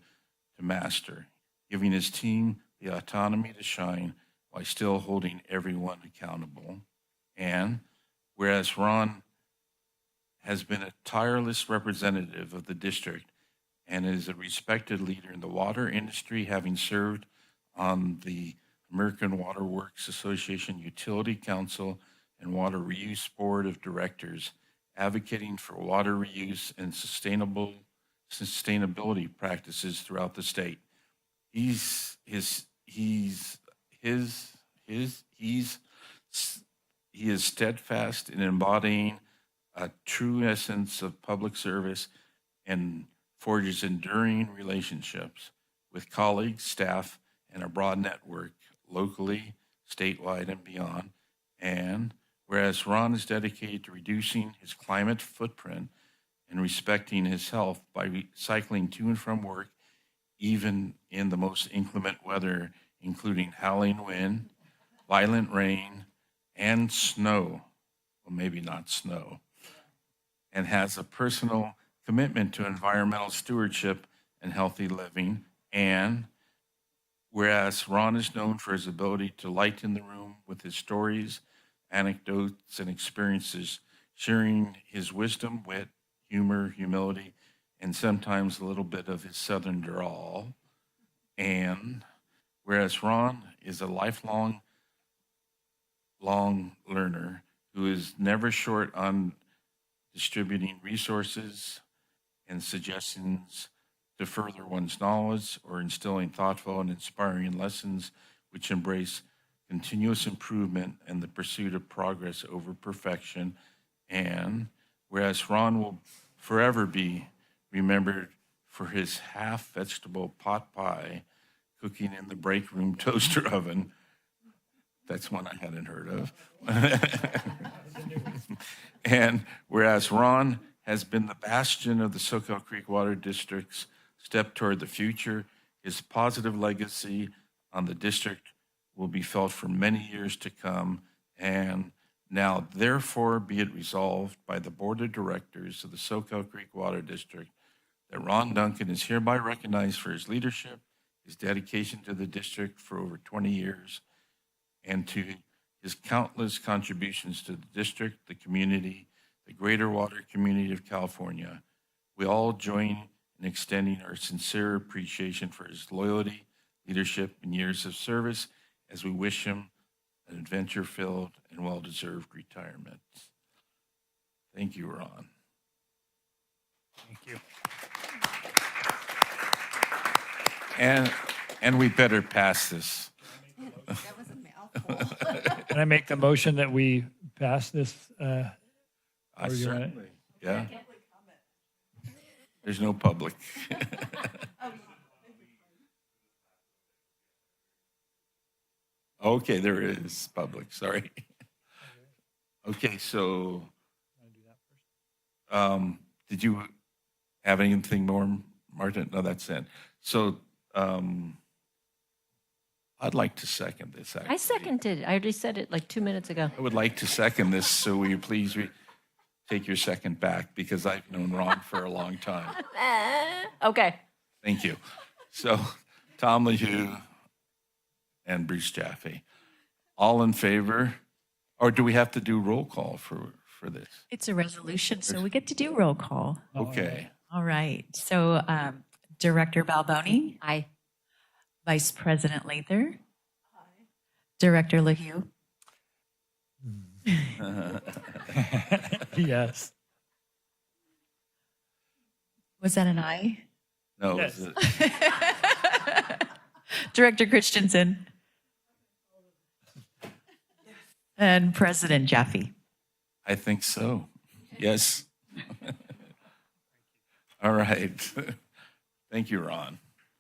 master, giving his team the autonomy to shine while still holding everyone accountable. And whereas Ron has been a tireless representative of the district and is a respected leader in the water industry, having served on the American Water Works Association Utility Council and Water Reuse Board of Directors, advocating for water reuse and sustainability practices throughout the state. He is steadfast in embodying a true essence of public service and forges enduring relationships with colleagues, staff, and a broad network locally, statewide, and beyond. And whereas Ron is dedicated to reducing his climate footprint and respecting his health by cycling to and from work, even in the most inclement weather, including howling wind, violent rain, and snow, well, maybe not snow, and has a personal commitment to environmental stewardship and healthy living. And whereas Ron is known for his ability to lighten the room with his stories, anecdotes, and experiences, sharing his wisdom, wit, humor, humility, and sometimes a little bit of his southern drawl. And whereas Ron is a lifelong learner who is never short on distributing resources and suggestions to further one's knowledge or instilling thoughtful and inspiring lessons which embrace continuous improvement and the pursuit of progress over perfection. And whereas Ron will forever be remembered for his half vegetable pot pie cooking in the break room toaster oven. That's one I hadn't heard of. And whereas Ron has been the bastion of the Soquel Creek Water District's step toward the future, his positive legacy on the district will be felt for many years to come. And now, therefore, be it resolved by the Board of Directors of the Soquel Creek Water District that Ron Duncan is hereby recognized for his leadership, his dedication to the district for over 20 years, and to his countless contributions to the district, the community, the greater water community of California. We all join in extending our sincere appreciation for his loyalty, leadership, and years of service as we wish him an adventure-filled and well-deserved retirement. Thank you, Ron. Thank you. And we better pass this. That was a mouthful. Can I make the motion that we pass this? I Or you wanna- certainly, yeah. There's no public. Okay, there is public, sorry. Okay, so, did you have anything more, Martin? No, that's it. So, I'd like to second this, actually. I seconded. I already said it like 2 minutes ago. I would like to second this, so will you please take your second back, because I've known Ron for a long time. Okay. Thank you. So, Tom LaHue and Bruce Jaffe, all in favor? Or do we have to do roll call for this? It's a resolution, so we get to do roll call. Okay. All right. So Director Balboni, Aye. Vice President Lather, Director LaHue, Yes. was that an aye? No, Yes. is it- Director Christensen, and President Jaffe. I think so. Yes. All right. Thank you, Ron.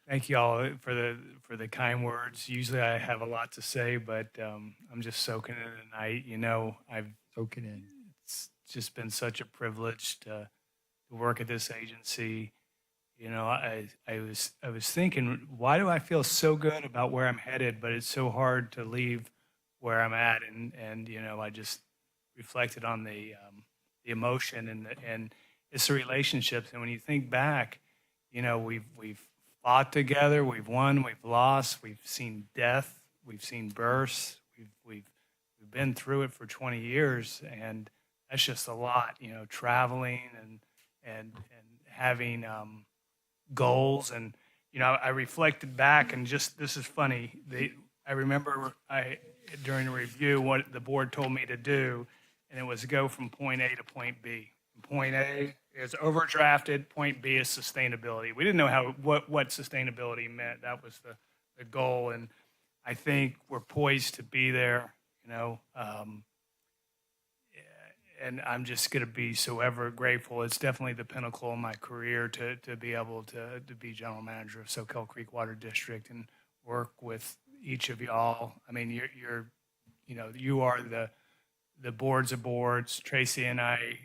Thank you all for the kind words. Usually I have a lot to say, but I'm just soaking in it tonight. You know, Soak it in. it's just been such a privilege to work at this agency. You know, I was thinking, why do I feel so good about where I'm headed, but it's so hard to leave where I'm at? And you know, I just reflected on the emotion and it's the relationships. And when you think back, you know, we've fought together, we've won, we've lost, we've seen death, we've seen births, we've been through it for 20 years, and that's just a lot. You know, traveling and having goals. And you know, I reflected back, and just this is funny. I remember during a review what the board told me to do, and it was to go from point A to point B. And point A is overdrafted. Point B is sustainability. We didn't know what sustainability meant. That was the goal, and I think we're poised to be there. You know, and I'm just going to be so ever grateful. It's definitely the pinnacle of my career to be able to be general manager of Soquel Creek Water District and work with each of y'all. I mean, you know, you are the boards of boards. Tracy and I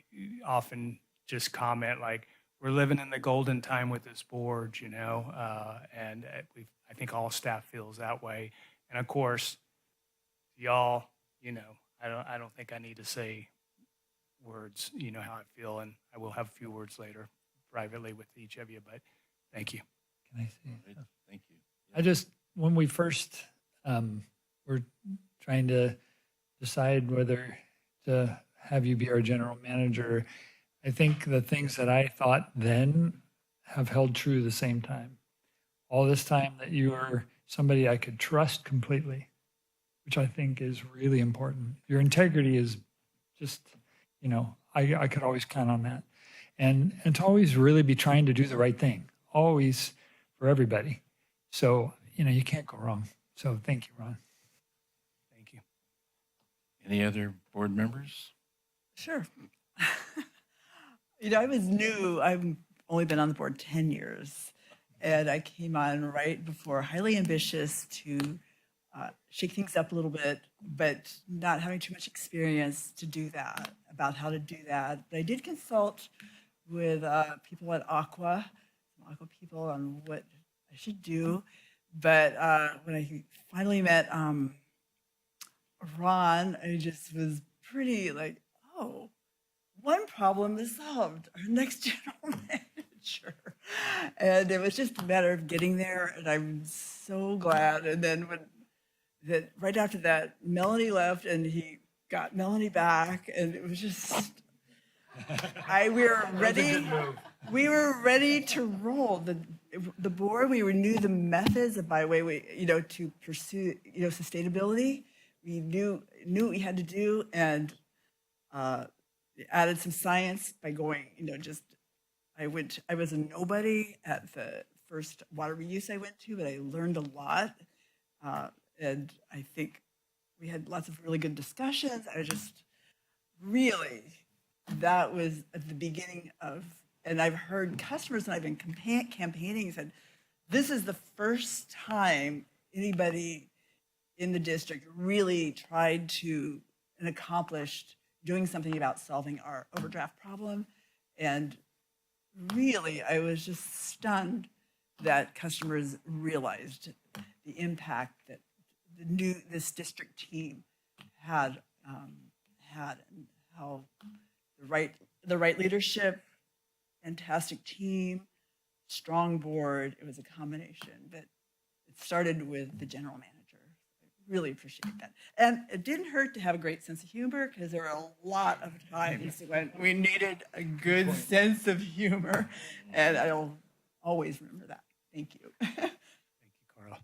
often just comment like we're living in the golden time with this board, you know, and I think all staff feels that way. And of course, y'all, you know, I don't think I need to say words, you know how I feel, and I will have a few words later privately with each of you, but thank you. Can I say? Great. Thank you. I just, when we first were trying to decide whether to have you be our general manager, I think the things that I thought then have held true the same time. All this time that you were somebody I could trust completely, which I think is really important. Your integrity is just, you know, I could always count on that. And to always really be trying to do the right thing, always for everybody. So, you know, you can't go wrong. So thank you, Ron. Thank you. Any other board members? Sure. You know, I was new. I've only been on the board 10 years. And I came on right before highly ambitious to shake things up a little bit, but not having too much experience to do that, about how to do that. But I did consult with people at Aqua people on what I should do. But when I finally met Ron, I just was pretty like, oh, one problem is solved. Our next general manager. And it was just a matter of getting there, and I'm so glad. And then right after that, Melanie left, and he got Melanie back, and it was just we were ready. We were ready to roll. The board, we knew the methods of by way we, you know, to pursue, you know, sustainability. We knew what we had to do, and added some science by going, you know, just I was a nobody at the first water reuse I went to, but I learned a lot. And I think we had lots of really good discussions. I just really, that was at the beginning of, and I've heard customers, and I've been campaigning, said, this is the first time anybody in the district really tried to and accomplished doing something about solving our overdraft problem. And really, I was just stunned that customers realized the impact that this district team had, and how the right leadership, fantastic team, strong board. It was a combination, but it started with the general manager. I really appreciate that. And it didn't hurt to have a great sense of humor, because there were a lot of times when we needed a good sense of humor, and I'll always remember that. Thank you. Thank you, Carla.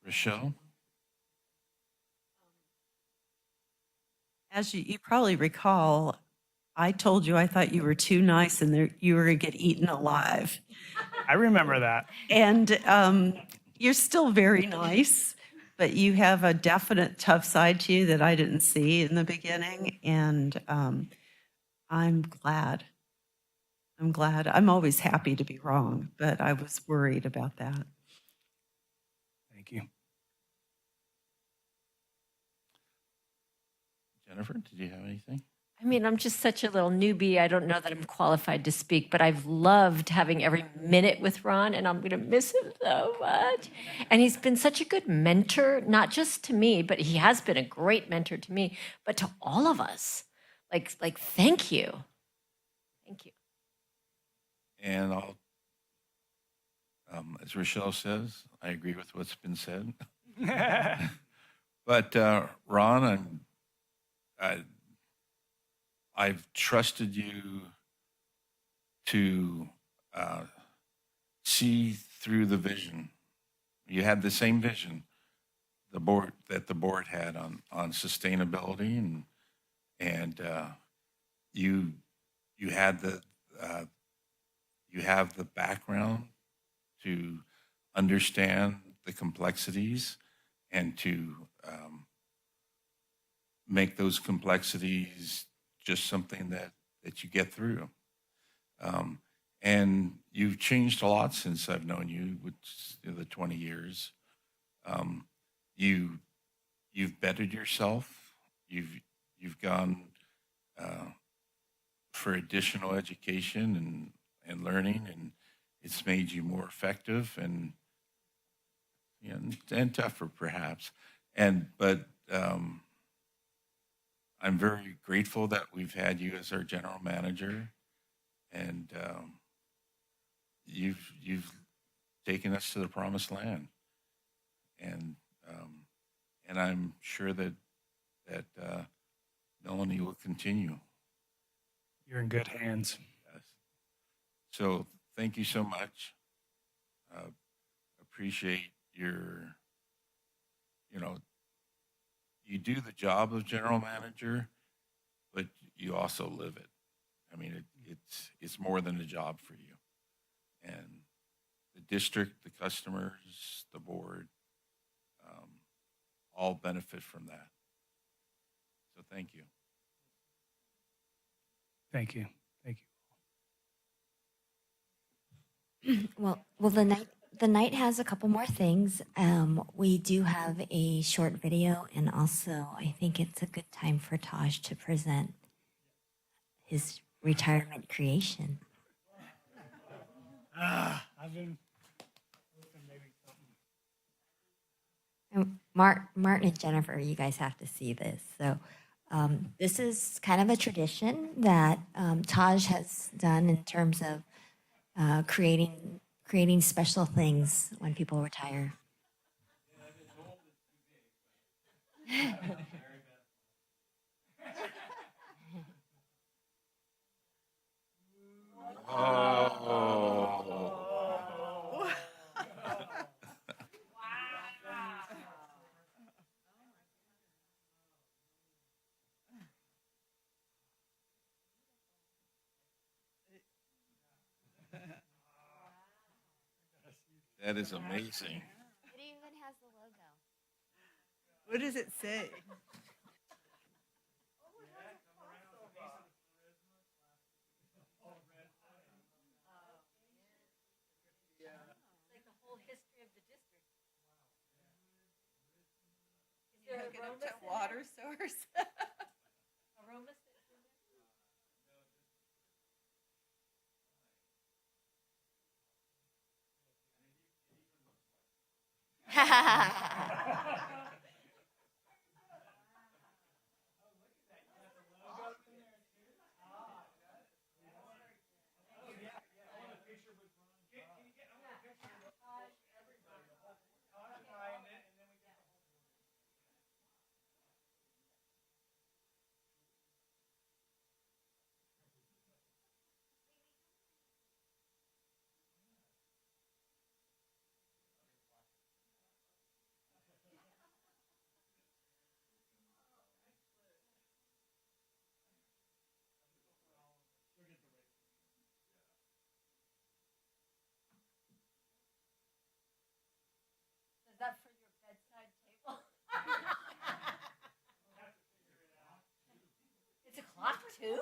Rochelle? As you probably recall, I told you I thought you were too nice and you were going to get eaten alive. I remember that. And you're still very nice, but you have a definite tough side to you that I didn't see in the beginning. And I'm glad. I'm always happy to be wrong, but I was worried about that. Thank you. Jennifer, did you have anything? I mean, I'm just such a little newbie. I don't know that I'm qualified to speak, but I've loved having every minute with Ron, and I'm going to miss him so much. And he's been such a good mentor, not just to me, but he has been a great mentor to me, but to all of us. Thank you. Thank you. And I'll, as Rochelle says, I agree with what's been said. But Ron, I've trusted you to see through the vision. You had the same vision the board had on sustainability, and you had the you have the background to understand the complexities and to make those complexities just something that you get through. And you've changed a lot since I've known you, which the 20 years. You've bettered yourself. You've gone for additional education and learning, and it's made you more effective and and tougher perhaps. But I'm very grateful that we've had you as our general manager, and you've taken us to the promised land, and I'm sure that Melanie will continue. You're in good hands. Yes. So thank you so much. Appreciate your, you do the job of general manager, but you also live it. I mean, it's more than a job for you. And the district, the customers, the board, all benefit from that. So thank you. Thank you. Thank you. Well, the night has a couple more things. We do have a short video, and also I think it's a good time for Taj to present his retirement creation. I've been hoping maybe something. And Martin and Jennifer, you guys have to see this. So this is kind of a tradition that Taj has done in terms of creating special things when people retire. That is amazing. It even has the logo. What does it say? Like the whole history of the district. Is You there hook it up aromas to in a water source. Aromas in Is that for your bedside table? It's a clock too?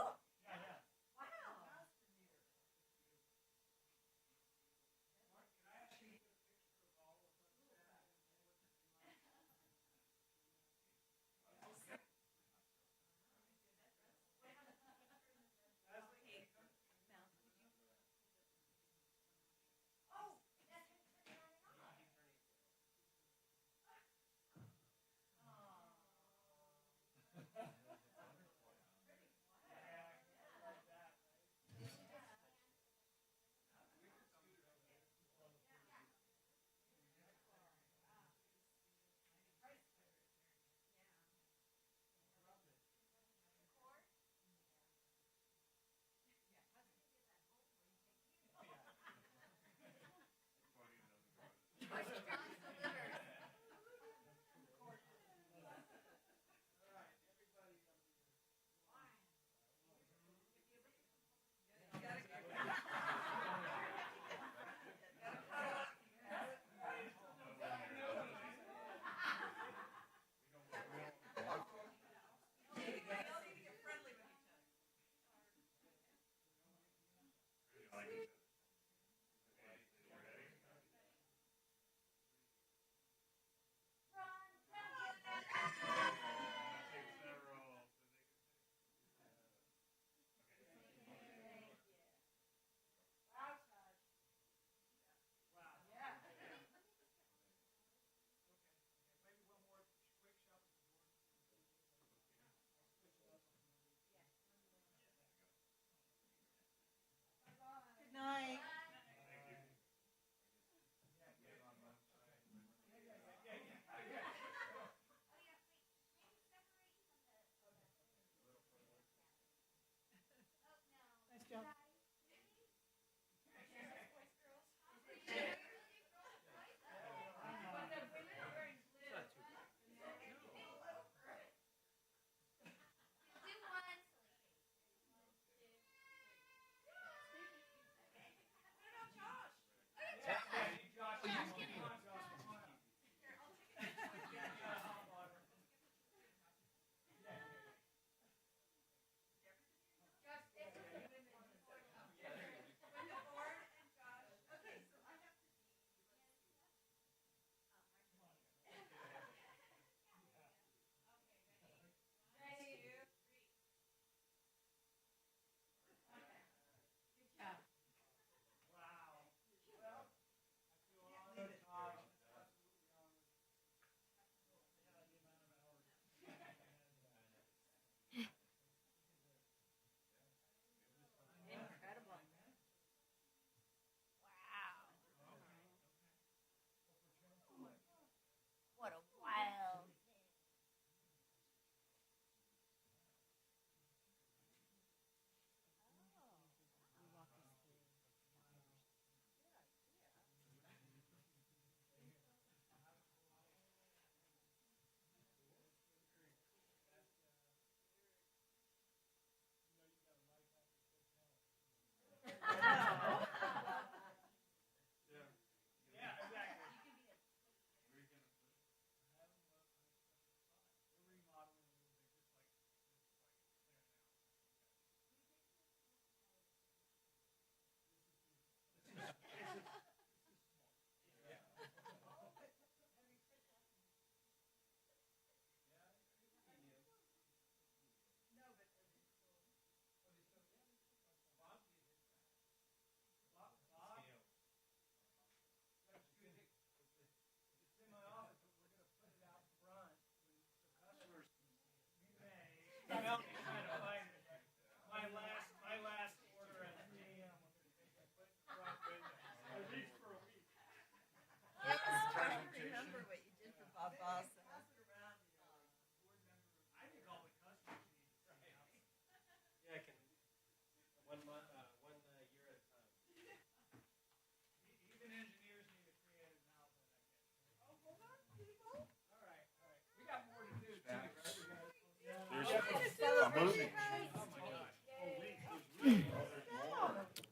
What a wild.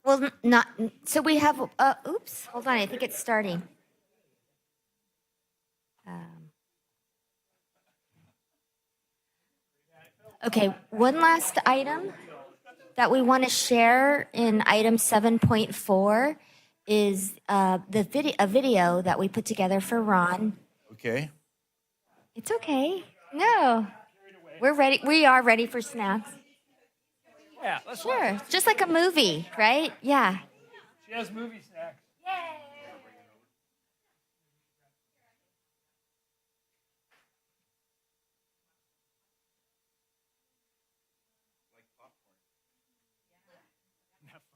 Well, not so we have. Oops, hold on. I think it's starting. Okay, one last item that we want to share in item 7.4 is a video that we put together for Ron. Okay. It's okay. No, we're ready. We are ready for snacks. Yeah, let's Sure, just like a movie, right? Yeah. She has movie snacks.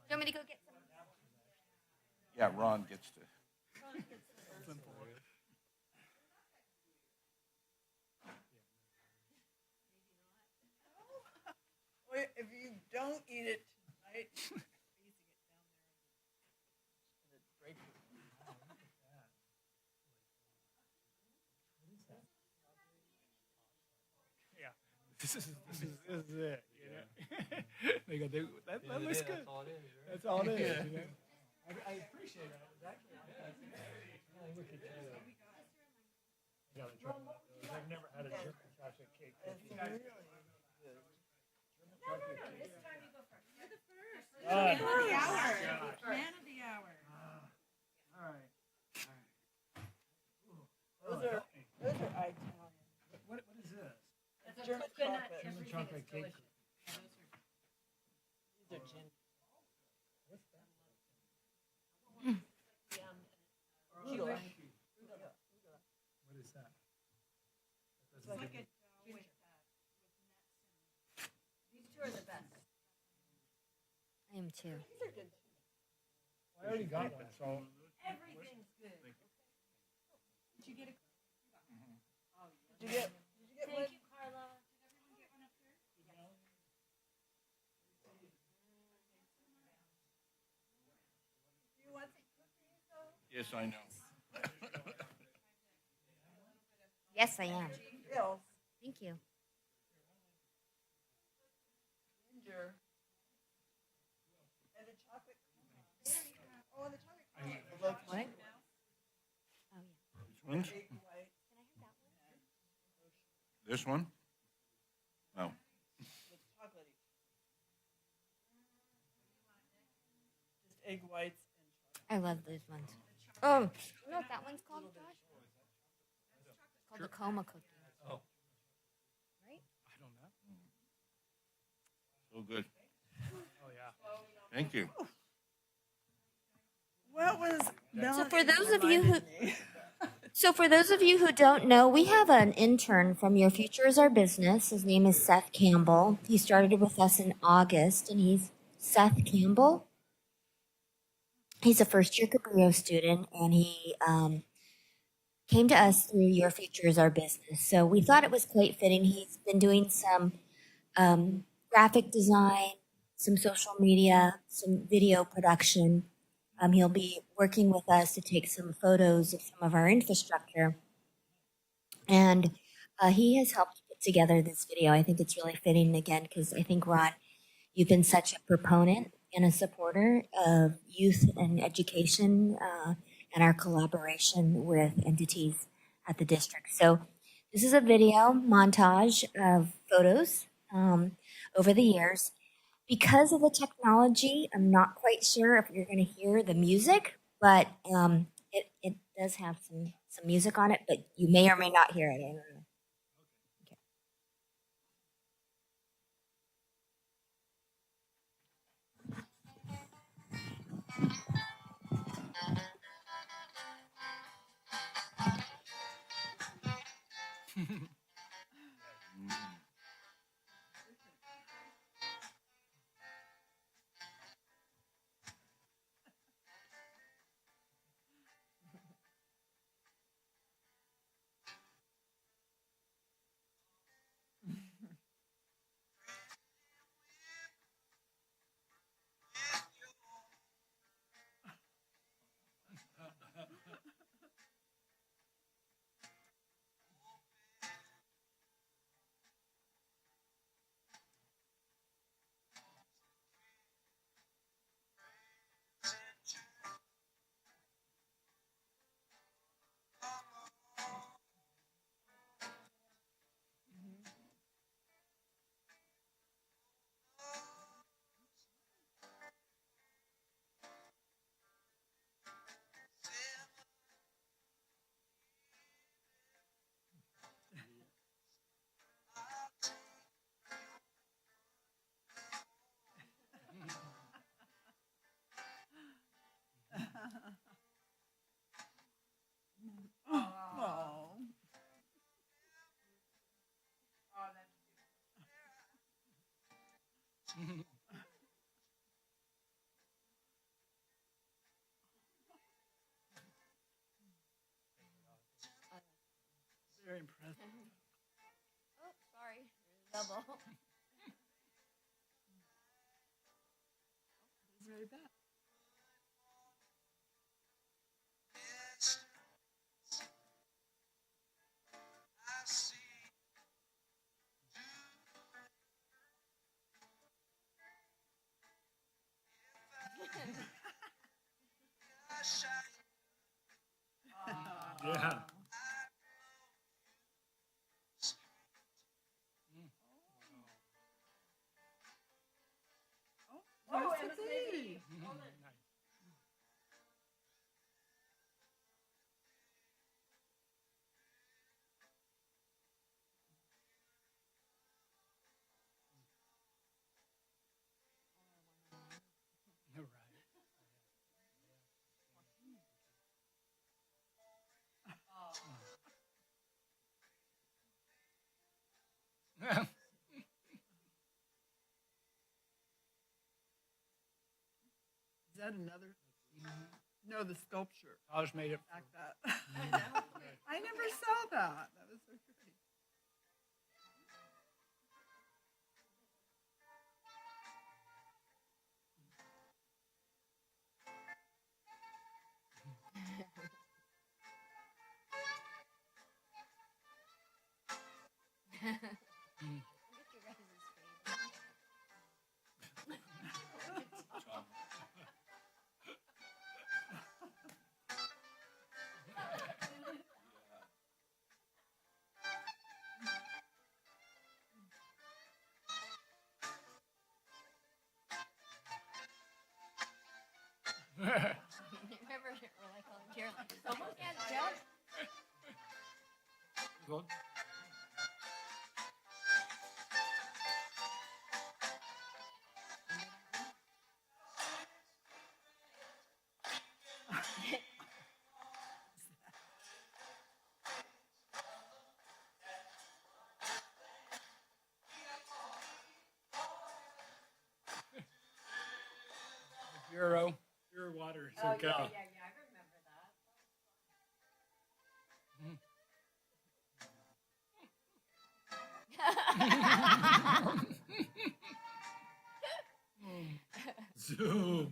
You want me to go get some? Yeah, Ron gets to. If you don't eat it tonight, Yeah, this is it. You know, they go. That looks good. That's all it is. You know? I appreciate that. Look at you. You gotta try one of those. I've never had a German chocolate cake cookie. German chocolate cake. Man of the hour. Man of the hour. All right. those are Italian. What is this? It's German chocolate. German chocolate cake cookie. These are gin. What's that? Arugula. What is that? It's like a dough with nuts. These two are the best. I am too. These are good. I already got one, so. Everything's good. Did you get a? Did you get one? you, Carla. Did everyone get one up here? Yes, I know. Yes, I am. Thank you. What? Oh, yeah. Which one? This one? No. Just egg whites. I love those ones. Oh, you know what that one's called, Josh? It's called the coma cookie. Oh, Right? I don't know. So good. Oh, yeah. Thank you. What was So for those of you who don't know, we have an intern from Your Future is Our Business. His name is Seth Campbell. He started with us in August, and he's Seth Campbell. He's a first-year Cabrillo student, and he came to us through Your Future is Our Business. So we thought it was quite fitting. He's been doing some graphic design, some social media, some video production. He'll be working with us to take some photos of some of our infrastructure. And he has helped put together this video. I think it's really fitting again because I think, Ron, you've been such a proponent and a supporter of youth and education and our collaboration with entities at the district. So this is a video montage of photos over the years. Because of the technology, I'm not quite sure if you're going to hear the music, but it does have some music on it, but you may or may not hear it. I don't know. Oh. Very impressive. Oh, sorry. Double. Very bad. Yeah. Oh, and a baby. Right. Is that another? No, the sculpture. Taj made it. Back that. I never saw that. That was so pretty. Remember, we're like on here, like, someone can't judge. Pure water, Oh, Soquel. yeah, I remember that. Zoom.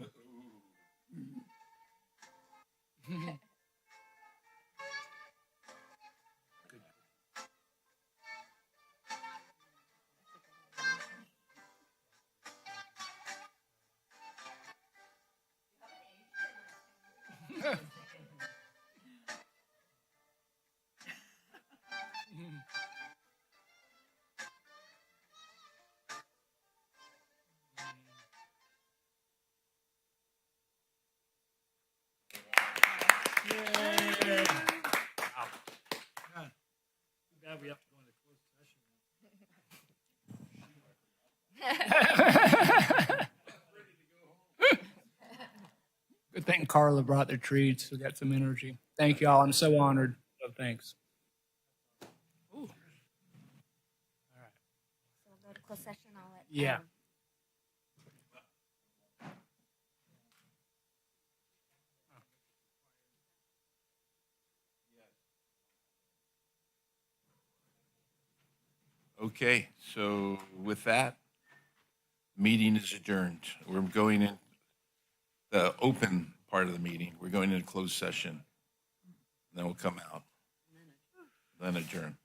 Yay. Wow. Yeah. Too bad we have to go into closed session. Good thing Carla brought the treats. We got some energy. Thank y'all. I'm so honored. So thanks. Ooh. All right. So we'll go to closed session. I'll let. Yeah. Okay, so with that, meeting is adjourned. We're going in the open part of the meeting. We're going into closed session. Then we'll come out. Then adjourn.